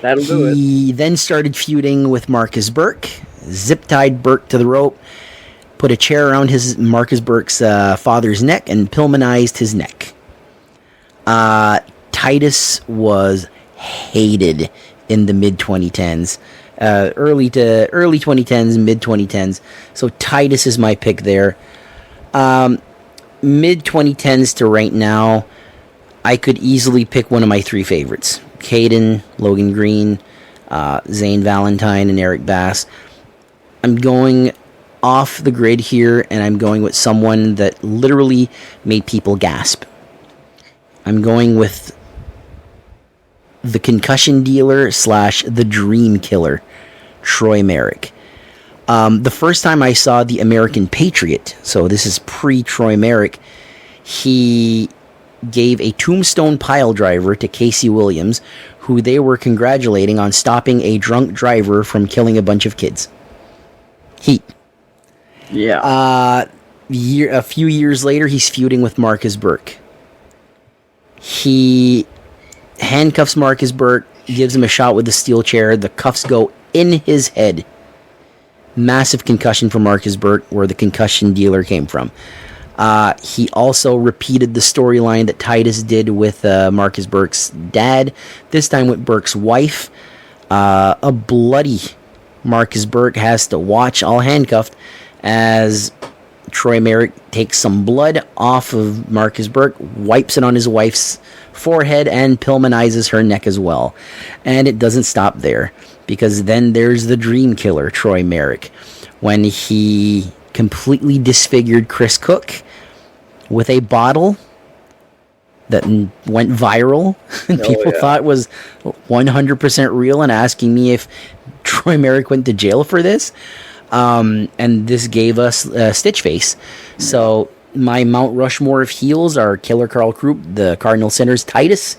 That'll do it. He then started feuding with Marcus Burke, zip-tied Burke to the rope, put a chair around Marcus Burke's father's neck, and Pillmanized his neck. Titus was hated in the mid-2010s, early 2010s, mid-2010s. So Titus is my pick there. Mid-2010s to right now, I could easily pick one of my three favorites. Caden, Logan Green, Zane Valentine, and Eric Bass. I'm going off the grid here, and I'm going with someone that literally made people gasp. I'm going with the concussion dealer / the dream killer, Troy Merrick. The first time I saw the American Patriot, so this is pre-Troy Merrick, he gave a tombstone pile driver to Casey Williams, who they were congratulating on stopping a drunk driver from killing a bunch of kids. Heat. Yeah. A few years later, he's feuding with Marcus Burke. He handcuffs Marcus Burke, gives him a shot with the steel chair. The cuffs go in his head. Massive concussion for Marcus Burke, where the concussion dealer came from. He also repeated the storyline that Titus did with Marcus Burke's dad, this time with Burke's wife. A bloody Marcus Burke has to watch, all handcuffed, as Troy Merrick takes some blood off of Marcus Burke, wipes it on his wife's forehead, and Pillmanizes her neck as well. And it doesn't stop there, because then there's the dream killer, Troy Merrick, when he completely disfigured Chris Cook with a bottle that went viral. People thought was 100% real and asking me if Troy Merrick went to jail for this. And this gave us Stitch Face. So my Mount Rushmore of heels are Killer Carl Krupp, the Cardinal Sinner's Titus,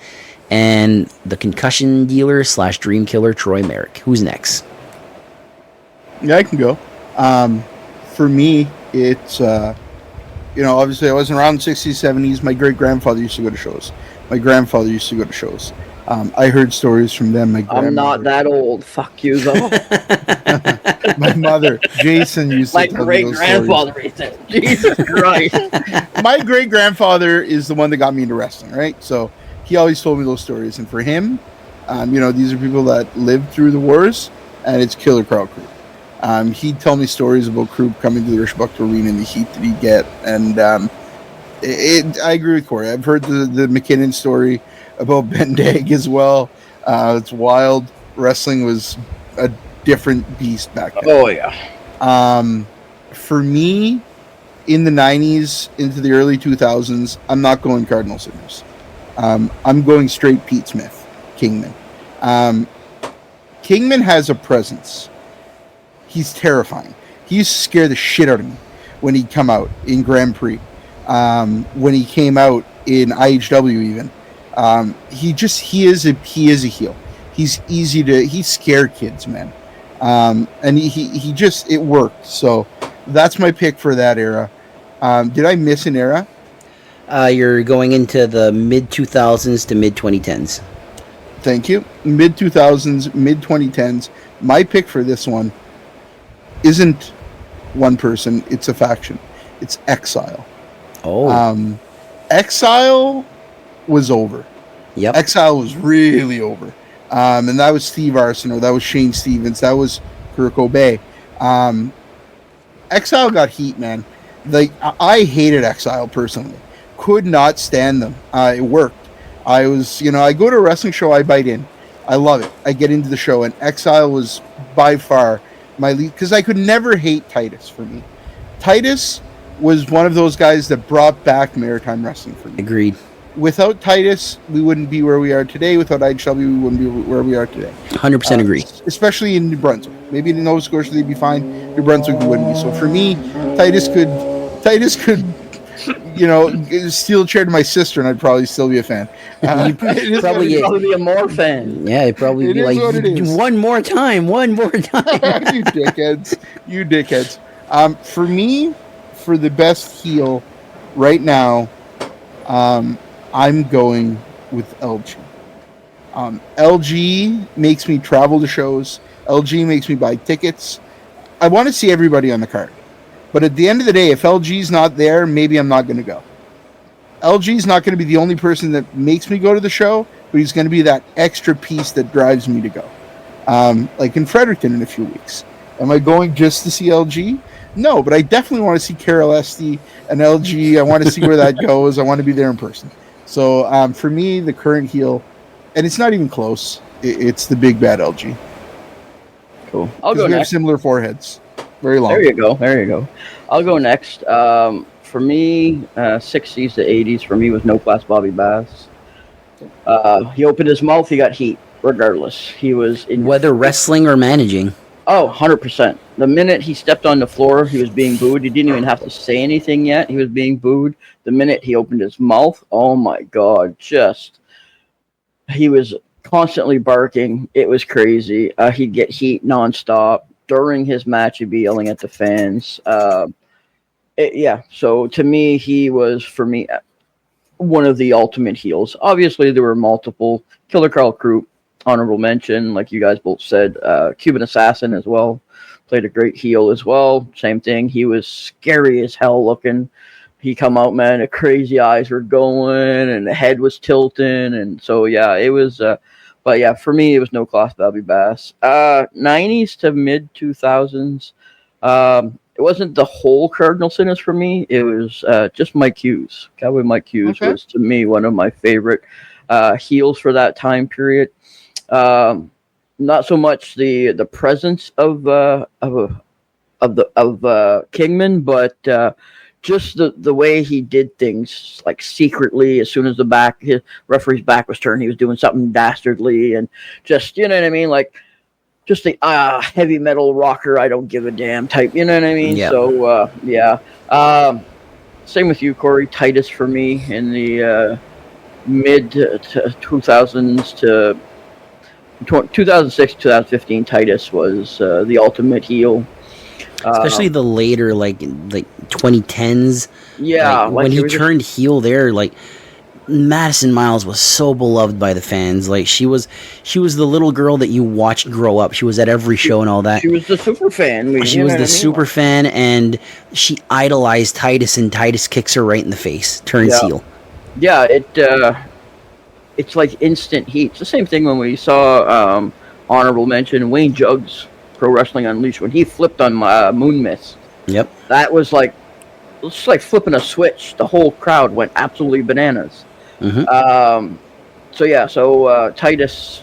and the concussion dealer / dream killer Troy Merrick. Who's next? Yeah, I can go. For me, it's, obviously I wasn't around in the 60s, 70s. My great-grandfather used to go to shows. My grandfather used to go to shows. I heard stories from them. I'm not that old. Fuck you, though. My mother, Jason, used to tell me those great-grandfather, he said. Jesus Christ. My great-grandfather is the one that got me into wrestling, right? So he always told me those stories. And for him, these are people that lived through the wars, and it's Killer Carl Krupp. He'd tell me stories about Krupp coming to the Richbuck Arena and the heat that he'd get. And I agree with Corey. I've heard the McKinnon story about Ben Dag as well. It's wild. Wrestling was a different beast back then. Oh, yeah. For me, in the 90s into the early 2000s, I'm not going Cardinal Sinners. I'm going straight Pete Smith, Kingman. Kingman has a presence. He's terrifying. He used to scare the shit out of me when he'd come out in Grand Prix. When he came out in IHW even. He is a heel. He's he scared kids, man. And it worked. So that's my pick for that era. Did I miss an era? You're going into the mid 2000s to mid 2010s. Thank you. Mid 2000s, mid 2010s. My pick for this one isn't one person, it's a faction. It's Exile. Oh. Exile was over. Yep. Exile was really over. And that was Steve Arsenault, that was Shane Stevens, that was Kurt Cobain. Exile got heat, man. Like, I hated Exile personally. Could not stand them. It worked. I go to a wrestling show, I bite in. I love it. I get into the show, and Exile was by far my lead, because I could never hate Titus for me. Titus was one of those guys that brought back Maritime Wrestling for me. Agreed. Without Titus, we wouldn't be where we are today. Without IHW, we wouldn't be where we are today. 100% agree. Especially in New Brunswick. Maybe in Nova Scotia they'd be fine. New Brunswick we wouldn't be. So for me, Titus could steal a chair to my sister, and I'd probably still be a fan. Probably be a more fan. Yeah, it'd probably be like, one more time. You dickheads. For me, for the best heel right now, I'm going with LG. LG makes me travel to shows. LG makes me buy tickets. I want to see everybody on the card. But at the end of the day, if LG's not there, maybe I'm not going to go. LG's not going to be the only person that makes me go to the show, but he's going to be that extra piece that drives me to go. Like in Fredericton in a few weeks. Am I going just to see LG? No, but I definitely want to see Carol Esty and LG. I want to see where that goes. I want to be there in person. So for me, the current heel, and it's not even close, it's the big bad LG. Cool. I'll go next. We have similar foreheads. Very long. There you go. I'll go next. For me, 60s to 80s, for me was No Class Bobby Bass. He opened his mouth, he got heat, regardless. He was in... Whether wrestling or managing. Oh, 100%. The minute he stepped on the floor, he was being booed. He didn't even have to say anything yet. He was being booed. The minute he opened his mouth, oh my God, he was constantly barking. It was crazy. He'd get heat nonstop. During his match, he'd be yelling at the fans. So to me, he was, for me, one of the ultimate heels. Obviously, there were multiple. Killer Carl Krupp, honorable mention, like you guys both said. Cuban Assassin as well. Played a great heel as well. Same thing. He was scary as hell looking. He come out, man, the crazy eyes were going, and the head was tilting. And so, yeah, it was... But yeah, for me, it was No Class Bobby Bass. 90s to mid 2000s. It wasn't the whole Cardinal Sinners for me. It was just Mike Hughes. Cowboy Mike Hughes was, to me, one of my favorite heels for that time period. Not so much the presence of Kingman, but just the way he did things, like secretly, as soon as his referee's back was turned, he was doing something dastardly, and just, you know what I mean? Like, just the heavy metal rocker, I don't give a damn type, you know what I mean? Yeah. So, Same with you, Corey. Titus for me in the mid 2000s to 2006, 2015. Titus was the ultimate heel. Especially the later, like 2010s. Yeah, when he turned heel there, like Madison Miles was so beloved by the fans. Like she was the little girl that you watched grow up. She was at every show and all that. She was the super fan. She was the super fan, and she idolized Titus, and Titus kicks her right in the face, turns heel. Yeah, it's like instant heat. It's the same thing when we saw honorable mention Wayne Jugs Pro Wrestling Unleashed when he flipped on Moon Mist. Yep, that was like it's like flipping a switch. The whole crowd went absolutely bananas. Mm-hmm. So Titus,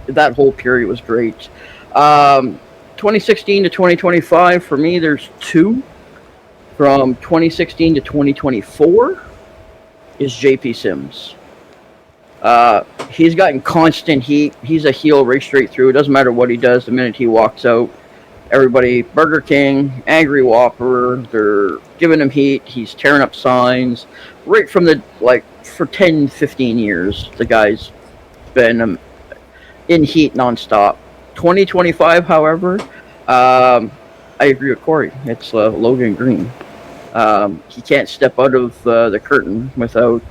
that whole period was great. 2016 to 2025 for me, there's two. From 2016 to 2024 is JP Sims. He's gotten constant heat. He's a heel right straight through. It doesn't matter what he does. The minute he walks out, everybody, Burger King, Angry Whopper, they're giving him heat. He's tearing up signs. Right from for 10, 15 years, the guy's been in heat nonstop. 2025, however, I agree with Corey. It's Logan Green. He can't step out of the curtain without,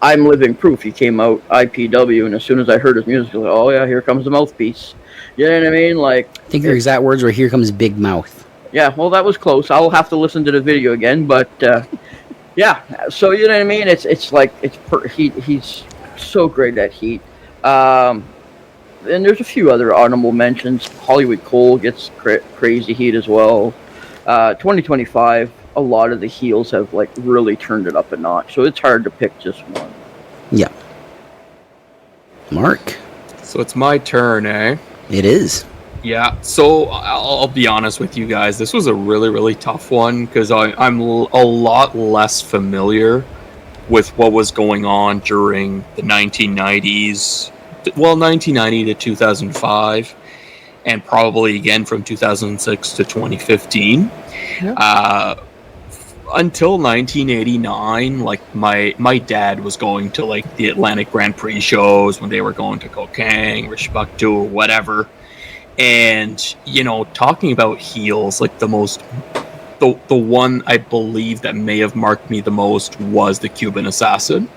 I'm living proof. He came out IPW, and as soon as I heard his music, I was like, oh yeah, here comes the mouthpiece. You know what I mean? Like, I think your exact words were, "Here comes Big Mouth." Yeah, well, that was close. I'll have to listen to the video again, but yeah. So you know what I mean? He's so great at heat. And there's a few other honorable mentions. Hollywood Cole gets crazy heat as well. 2025, a lot of the heels have really turned it up a notch, so it's hard to pick just one. Yeah. Mark? So it's my turn, eh? It is. Yeah, so I'll be honest with you guys. This was a really, really tough one because I'm a lot less familiar with what was going on during the 1990s. Well, 1990 to 2005. And probably again from 2006 to 2015. Yeah. Until 1989, my dad was going to the Atlantic Grand Prix shows when they were going to Kokang, Rishbaktu, or whatever. And, talking about heels, the one I believe that may have marked me the most was the Cuban Assassin.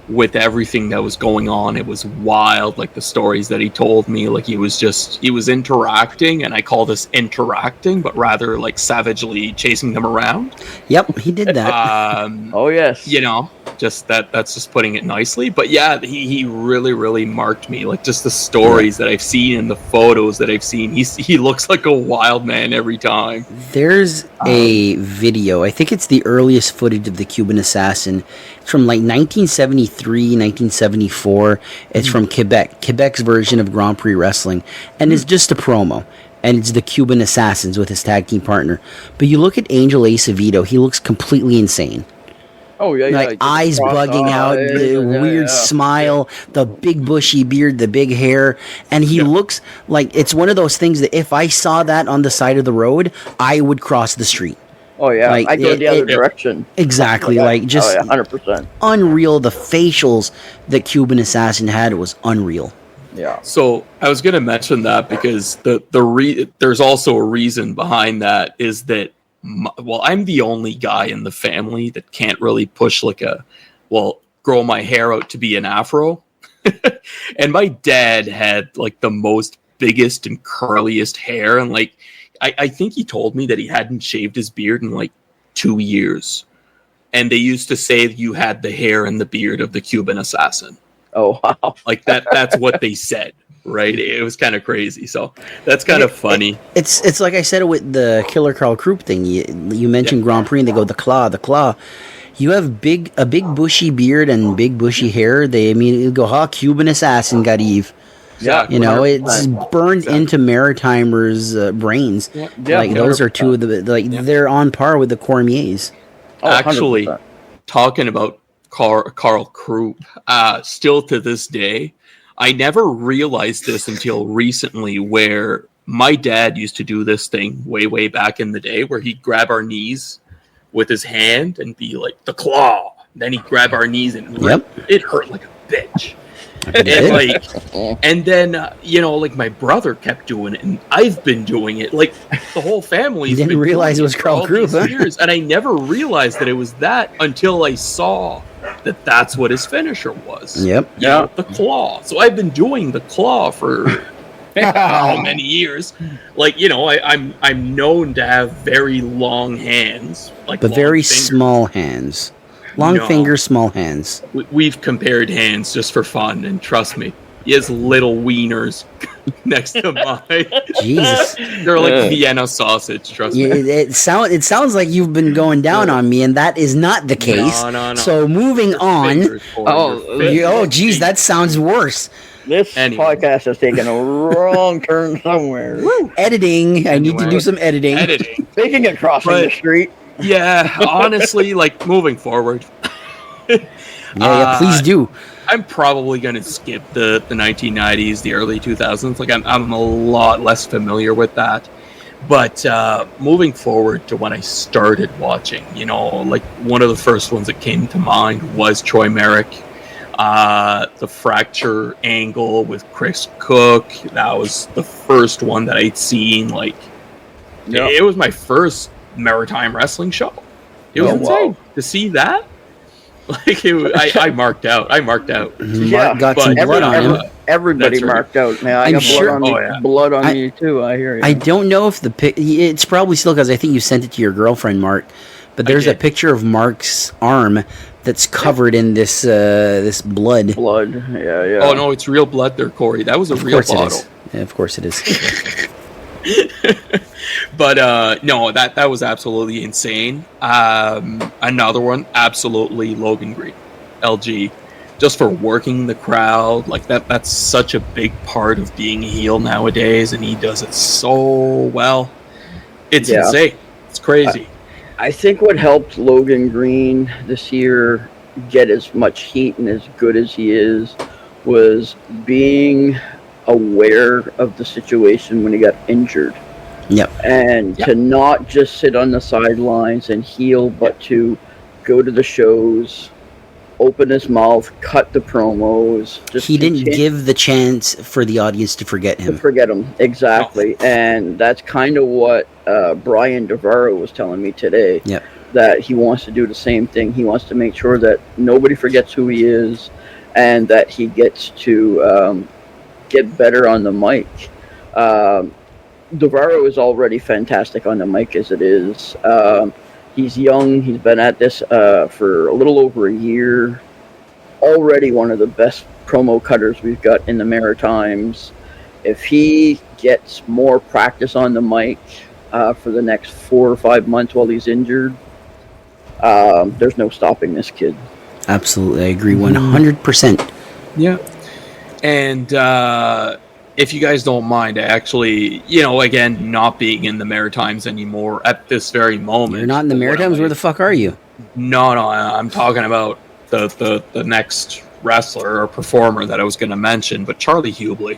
With everything that was going on, it was wild. The stories that he told me, he was interacting, and I call this interacting, but rather savagely chasing them around. Yep, he did that. Oh yes, that's just putting it nicely. But yeah, he really, really marked me. Just the stories that I've seen and the photos that I've seen, he looks like a wild man every time. There's a video. I think it's the earliest footage of the Cuban Assassin. It's from 1973, 1974. It's from Quebec's version of Grand Prix Wrestling, and it's just a promo. And it's the Cuban Assassins with his tag team partner. But you look at Angel Acevedo, he looks completely insane. Oh yeah, eyes bugging out, the weird smile, the big bushy beard, the big hair, and he looks like it's one of those things that if I saw that on the side of the road, I would cross the street. Oh yeah, I go the other direction. Exactly, 100%. Unreal. The facials that Cuban Assassin had was unreal. Yeah. So I was going to mention that because there's also a reason behind that is that I'm the only guy in the family that can't really push grow my hair out to be an afro. And my dad had the biggest and curliest hair, and I think he told me that he hadn't shaved his beard in 2 years. And they used to say you had the hair and the beard of the Cuban Assassin. Oh, wow. That's what they said, right? It was kind of crazy. So that's kind of funny. It's like I said with the Killer Carl Krupp thing. You mentioned Grand Prix and they go, the claw. You have a big bushy beard and big bushy hair. They immediately go, Cuban Assassin got Eve. Yeah, it's burned into Maritimers' brains. Yeah, those are two of the they're on par with the Cormiers. Oh, actually, 100%. Talking about Carl Krupp, still to this day, I never realized this until recently, where my dad used to do this thing way back in the day where he'd grab our knees with his hand and be like, the claw. Then he'd grab our knees and it hurt like a bitch. And then my brother kept doing it, and I've been doing it. Like the whole family. You didn't realize it was Carl Krupp, huh? Years, and I never realized that it was that until I saw that that's what his finisher was. Yep. The claw. So I've been doing the claw for how many years? Like I'm known to have very long hands, but very small hands. Long fingers, small hands. We've compared hands just for fun, and trust me, he has little wieners next to mine. Jesus, they're like Vienna sausage. Trust me. It sounds like you've been going down on me, and that is not the case. No. So moving on. Geez, that sounds worse. This podcast has taken a wrong turn somewhere. Editing. I need to do some editing. Speaking of crossing the street. Yeah, honestly, like moving forward. Please do. I'm probably going to skip the 1990s, the early 2000s. Like I'm a lot less familiar with that. But moving forward to when I started watching, like one of the first ones that came to mind was Troy Merrick. The fracture angle with Chris Cook. That was the first one that I'd seen. Like, it was my first Maritime wrestling show. It was insane to see that. Like I marked out. Mark got some blood on him. Everybody marked out. Man, I got blood on me too. I hear you. I don't know if it's probably still because I think you sent it to your girlfriend, Mark. But there's a picture of Mark's arm that's covered in this blood. Blood, yeah. Oh no, it's real blood there, Corey. That was a real bottle. Yeah, of course it is. But no, that was absolutely insane. Another one, absolutely Logan Green, LG, just for working the crowd. Like that's such a big part of being a heel nowadays, and he does it so well. It's insane. It's crazy. I think what helped Logan Green this year get as much heat and as good as he is was being aware of the situation when he got injured. Yep. And to not just sit on the sidelines and heel, but to go to the shows, open his mouth, cut the promos. He didn't give the chance for the audience to forget him. Exactly. Oh. And that's kind of what Brian DeVaro was telling me today. Yep. That he wants to do the same thing. He wants to make sure that nobody forgets who he is, and that he gets to get better on the mic. DeVaro is already fantastic on the mic as it is. He's young. He's been at this for a little over a year. Already one of the best promo cutters we've got in the Maritimes. If he gets more practice on the mic for the next 4 or 5 months while he's injured, there's no stopping this kid. Absolutely. I agree 100%. Yeah. And if you guys don't mind, I actually, again, not being in the Maritimes anymore at this very moment. You're not in the Maritimes? Where the fuck are you? No, I'm talking about the next wrestler or performer that I was going to mention, but Charlie Hubley.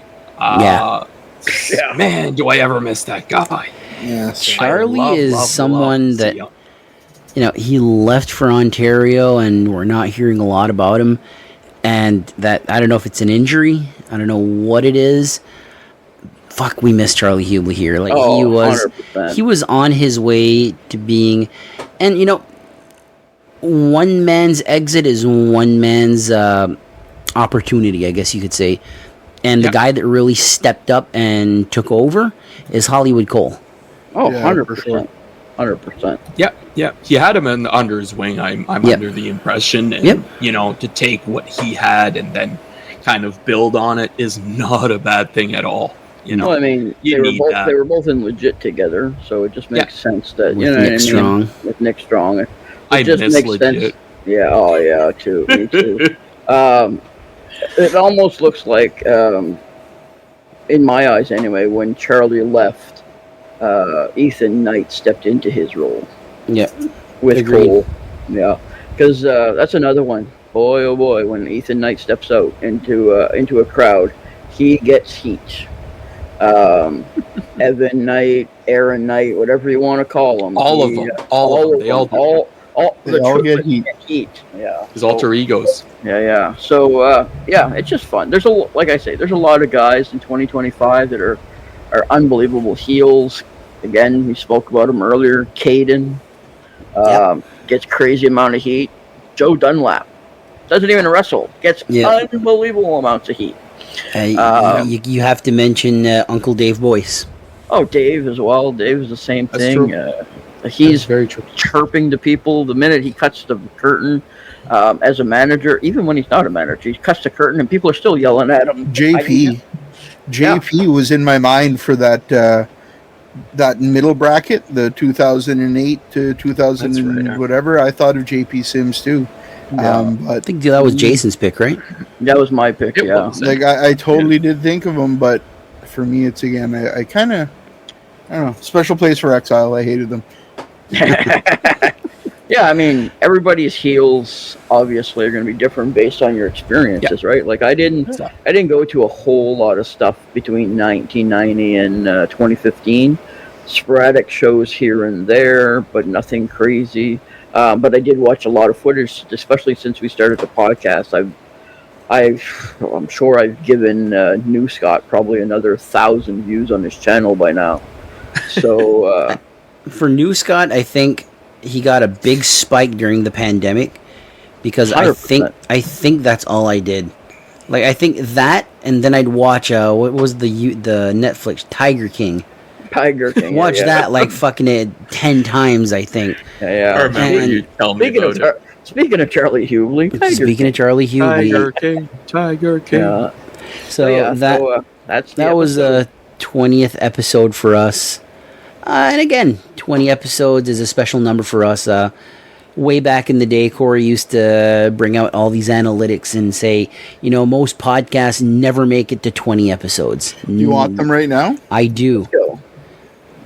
Man, do I ever miss that guy. Yeah, Charlie is someone that, he left for Ontario, and we're not hearing a lot about him. And that, I don't know if it's an injury. I don't know what it is. Fuck, we miss Charlie Hubley here. Like, 100%. He was on his way to being, and one man's exit is one man's opportunity, I guess you could say. And the guy that really stepped up and took over is Hollywood Cole. Oh, 100%. 100%. Yeah. He had him under his wing. I'm under the impression, and to take what he had and then kind of build on it is not a bad thing at all. Well, I mean, they were both in Legit together, so it just makes sense that with Nick Strong. With Nick Strong, it just makes Legit. Sense. Yeah. Oh, yeah. Too. Me too. It almost looks like, in my eyes anyway, when Charlie left, Ethan Knight stepped into his role. Yeah. With Cole. Yeah. Because that's another one. Boy, oh boy, when Ethan Knight steps out into a crowd, he gets heat. Evan Knight, Aaron Knight, whatever you want to call them. All of them. All of them. They all get heat. Yeah. His alter egos. Yeah. So, it's just fun. Like I say, there's a lot of guys in 2025 that are unbelievable heels. Again, we spoke about him earlier. Caden gets crazy amount of heat. Joe Dunlap doesn't even wrestle. Gets unbelievable amounts of heat. You have to mention Uncle Dave Boyce. Oh, Dave as well. Dave is the same That's thing. He's very true. chirping to people the minute he cuts the curtain. As a manager, even when he's not a manager, he cuts the curtain and people are still yelling at him. JP was in my mind for that middle bracket, the 2008 to 2000 whatever. I thought of JP Sims too. But I think that was Jason's pick, right? That was my pick. Like I totally did think of him, but for me, it's again, I kind of, I don't know, special place for Exile. I hated them. Yeah, I mean, everybody's heels obviously are going to be different based on your experiences, right? Like I didn't go to a whole lot of stuff between 1990 and 2015. Sporadic shows here and there, but nothing crazy. But I did watch a lot of footage, especially since we started the podcast. I'm sure I've given New Scott probably another 1,000 views on his channel by now. So for New Scott, I think he got a big spike during the pandemic because 100%. I think that's all I did. Like I think that, and then I'd watch what was the Netflix Tiger King. Watch that like fucking 10 times, I think. Yeah. I remember you tell me about it. Speaking of Charlie Hughley. Tiger King. Yeah. So that was a 20th episode for us. And again, 20 episodes is a special number for us. Way back in the day, Corey used to bring out all these analytics and say, most podcasts never make it to 20 episodes. You want them right now? I do.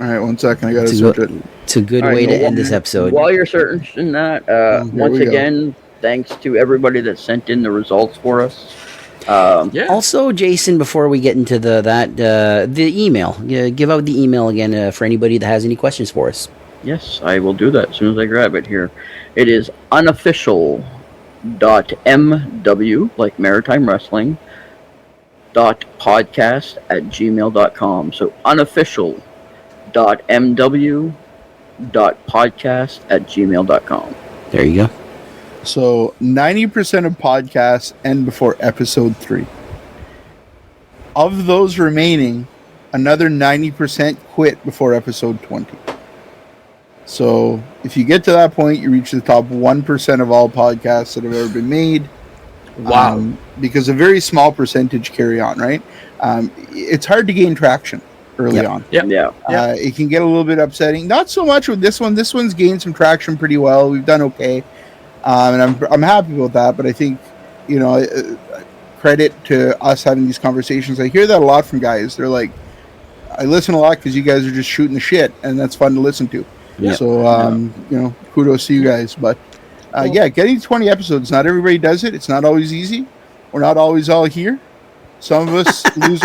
All right, 1 second. I got to search it. It's a good way to end this episode. While you're searching that, once again, thanks to everybody that sent in the results for us. Also, Jason, before we get into the email, give out the email again for anybody that has any questions for us. Yes, I will do that as soon as I grab it here. It is unofficial.mw, like Maritime Wrestling, .podcast@gmail.com. So unofficial.mw.podcast@gmail.com. There you go. So 90% of podcasts end before episode 3. Of those remaining, another 90% quit before episode 20. So if you get to that point, you reach the top 1% of all podcasts that have ever been made. Wow. Because a very small percentage carry on, right? It's hard to gain traction early on. Yeah. It can get a little bit upsetting. Not so much with this one. This one's gained some traction pretty well. We've done okay. And I'm happy with that, but I think, credit to us having these conversations. I hear that a lot from guys. They're like, I listen a lot because you guys are just shooting the shit, and that's fun to listen to. Yeah. So, kudos to you guys. But, getting 20 episodes, not everybody does it. It's not always easy. We're not always all here. Some of us lose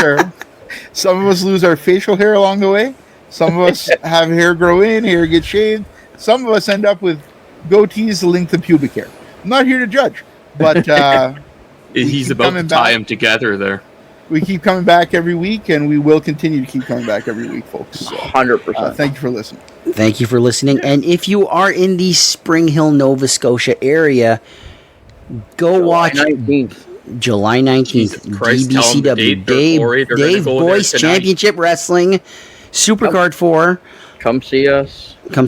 our facial hair along the way. Some of us have hair grow in, hair get shaved. Some of us end up with goatees the length of pubic hair. I'm not here to judge, but he's about to tie them together there. We keep coming back every week, and we will continue to keep coming back every week, folks. So, 100%. Thank you for listening. Thank you for listening. And if you are in the Spring Hill, Nova Scotia area, go watch July 19th, DBCW, Dave Boyce Championship Wrestling, Supercard 4. Come see us. Come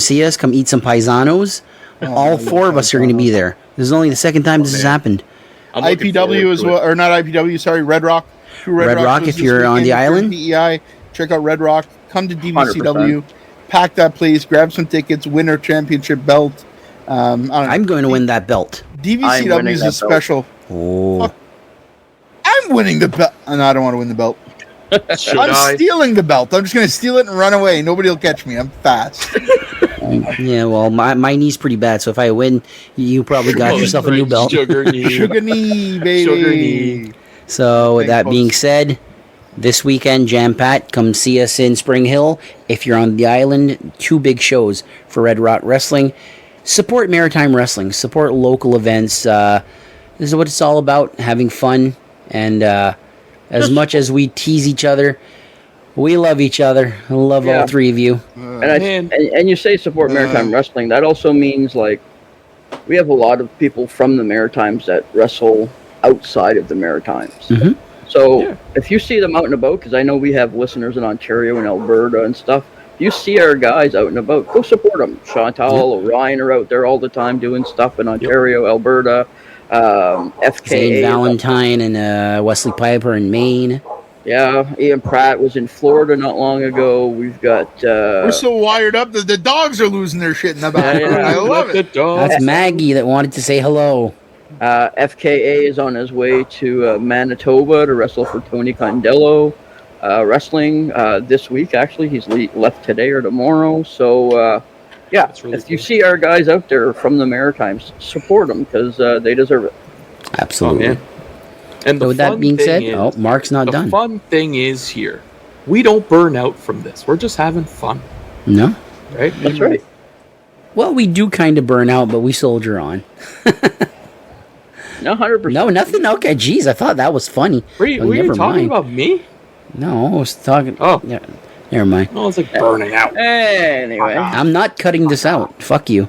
eat some paisanos. All 4 of us are going to be there. This is only the second time this has happened. IPW as well, or not IPW, sorry, Red Rock. Red Rock, if you're on the island. PEI, check out Red Rock. Come to DBCW. 100%. Pack that place. Grab some tickets. Win our championship belt. I'm going to win that belt. DBCW is a special. Oh. I'm winning the belt. No, I don't want to win the belt. I'm stealing the belt. I'm just going to steal it and run away. Nobody will catch me. I'm fast. Yeah, well, my knee's pretty bad, so if I win, you probably got yourself a new belt. Sugar knee, baby. Sugar knee. So, with that being said, This weekend, jam-packed. Come see us in Spring Hill. If you're on the island, 2 big shows for Red Rot Wrestling. Support Maritime Wrestling. Support local events. This is what it's all about, having fun. And as much as we tease each other, we love each other. I love all 3 of you. And you say support Maritime Wrestling. That also means, like, we have a lot of people from the Maritimes that wrestle outside of the Maritimes. Mm-hmm. So if you see them out and about, because I know we have listeners in Ontario and Alberta and stuff, if you see our guys out and about, go support them. Chantal, Orion are out there all the time doing stuff in Ontario, Alberta, FKA. Zane Valentine and Wesley Piper in Maine. Yeah, Ian Pratt was in Florida not long ago. We've got... We're so wired up that the dogs are losing their shit in the background. I love it. That's Maggie that wanted to say hello. FKA is on his way to Manitoba to wrestle for Tony Condello Wrestling this week. Actually, he's left today or tomorrow. So, really if you see our guys out there from the Maritimes, support them because they deserve it. Absolutely. Oh, and so with that being said, Mark's not done. The fun thing is here, we don't burn out from this. We're just having fun. No. Right? That's right. Well, we do kind of burn out, but we soldier on. No, 100%. No, nothing. Okay, geez, I thought that was funny. Were you talking about me? No, I was talking... Oh. Yeah, never mind. Oh, it's like burning out. Anyway. I'm not cutting this out. Fuck you.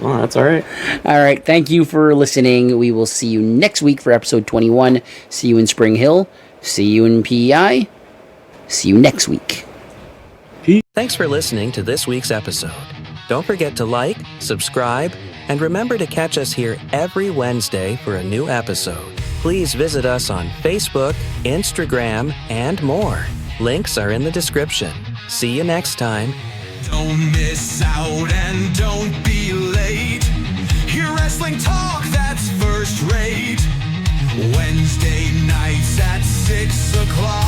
Oh, that's all right. All right, thank you for listening. We will see you next week for episode 21. See you in Spring Hill. See you in PEI. See you next week. Thanks for listening to this week's episode. Don't forget to like, subscribe, and remember to catch us here every Wednesday for a new episode. Please visit us on Facebook, Instagram, and more. Links are in the description. See you next time. Don't miss out and don't be late. Hear wrestling talk that's first rate. Wednesday nights at 6 o'clock.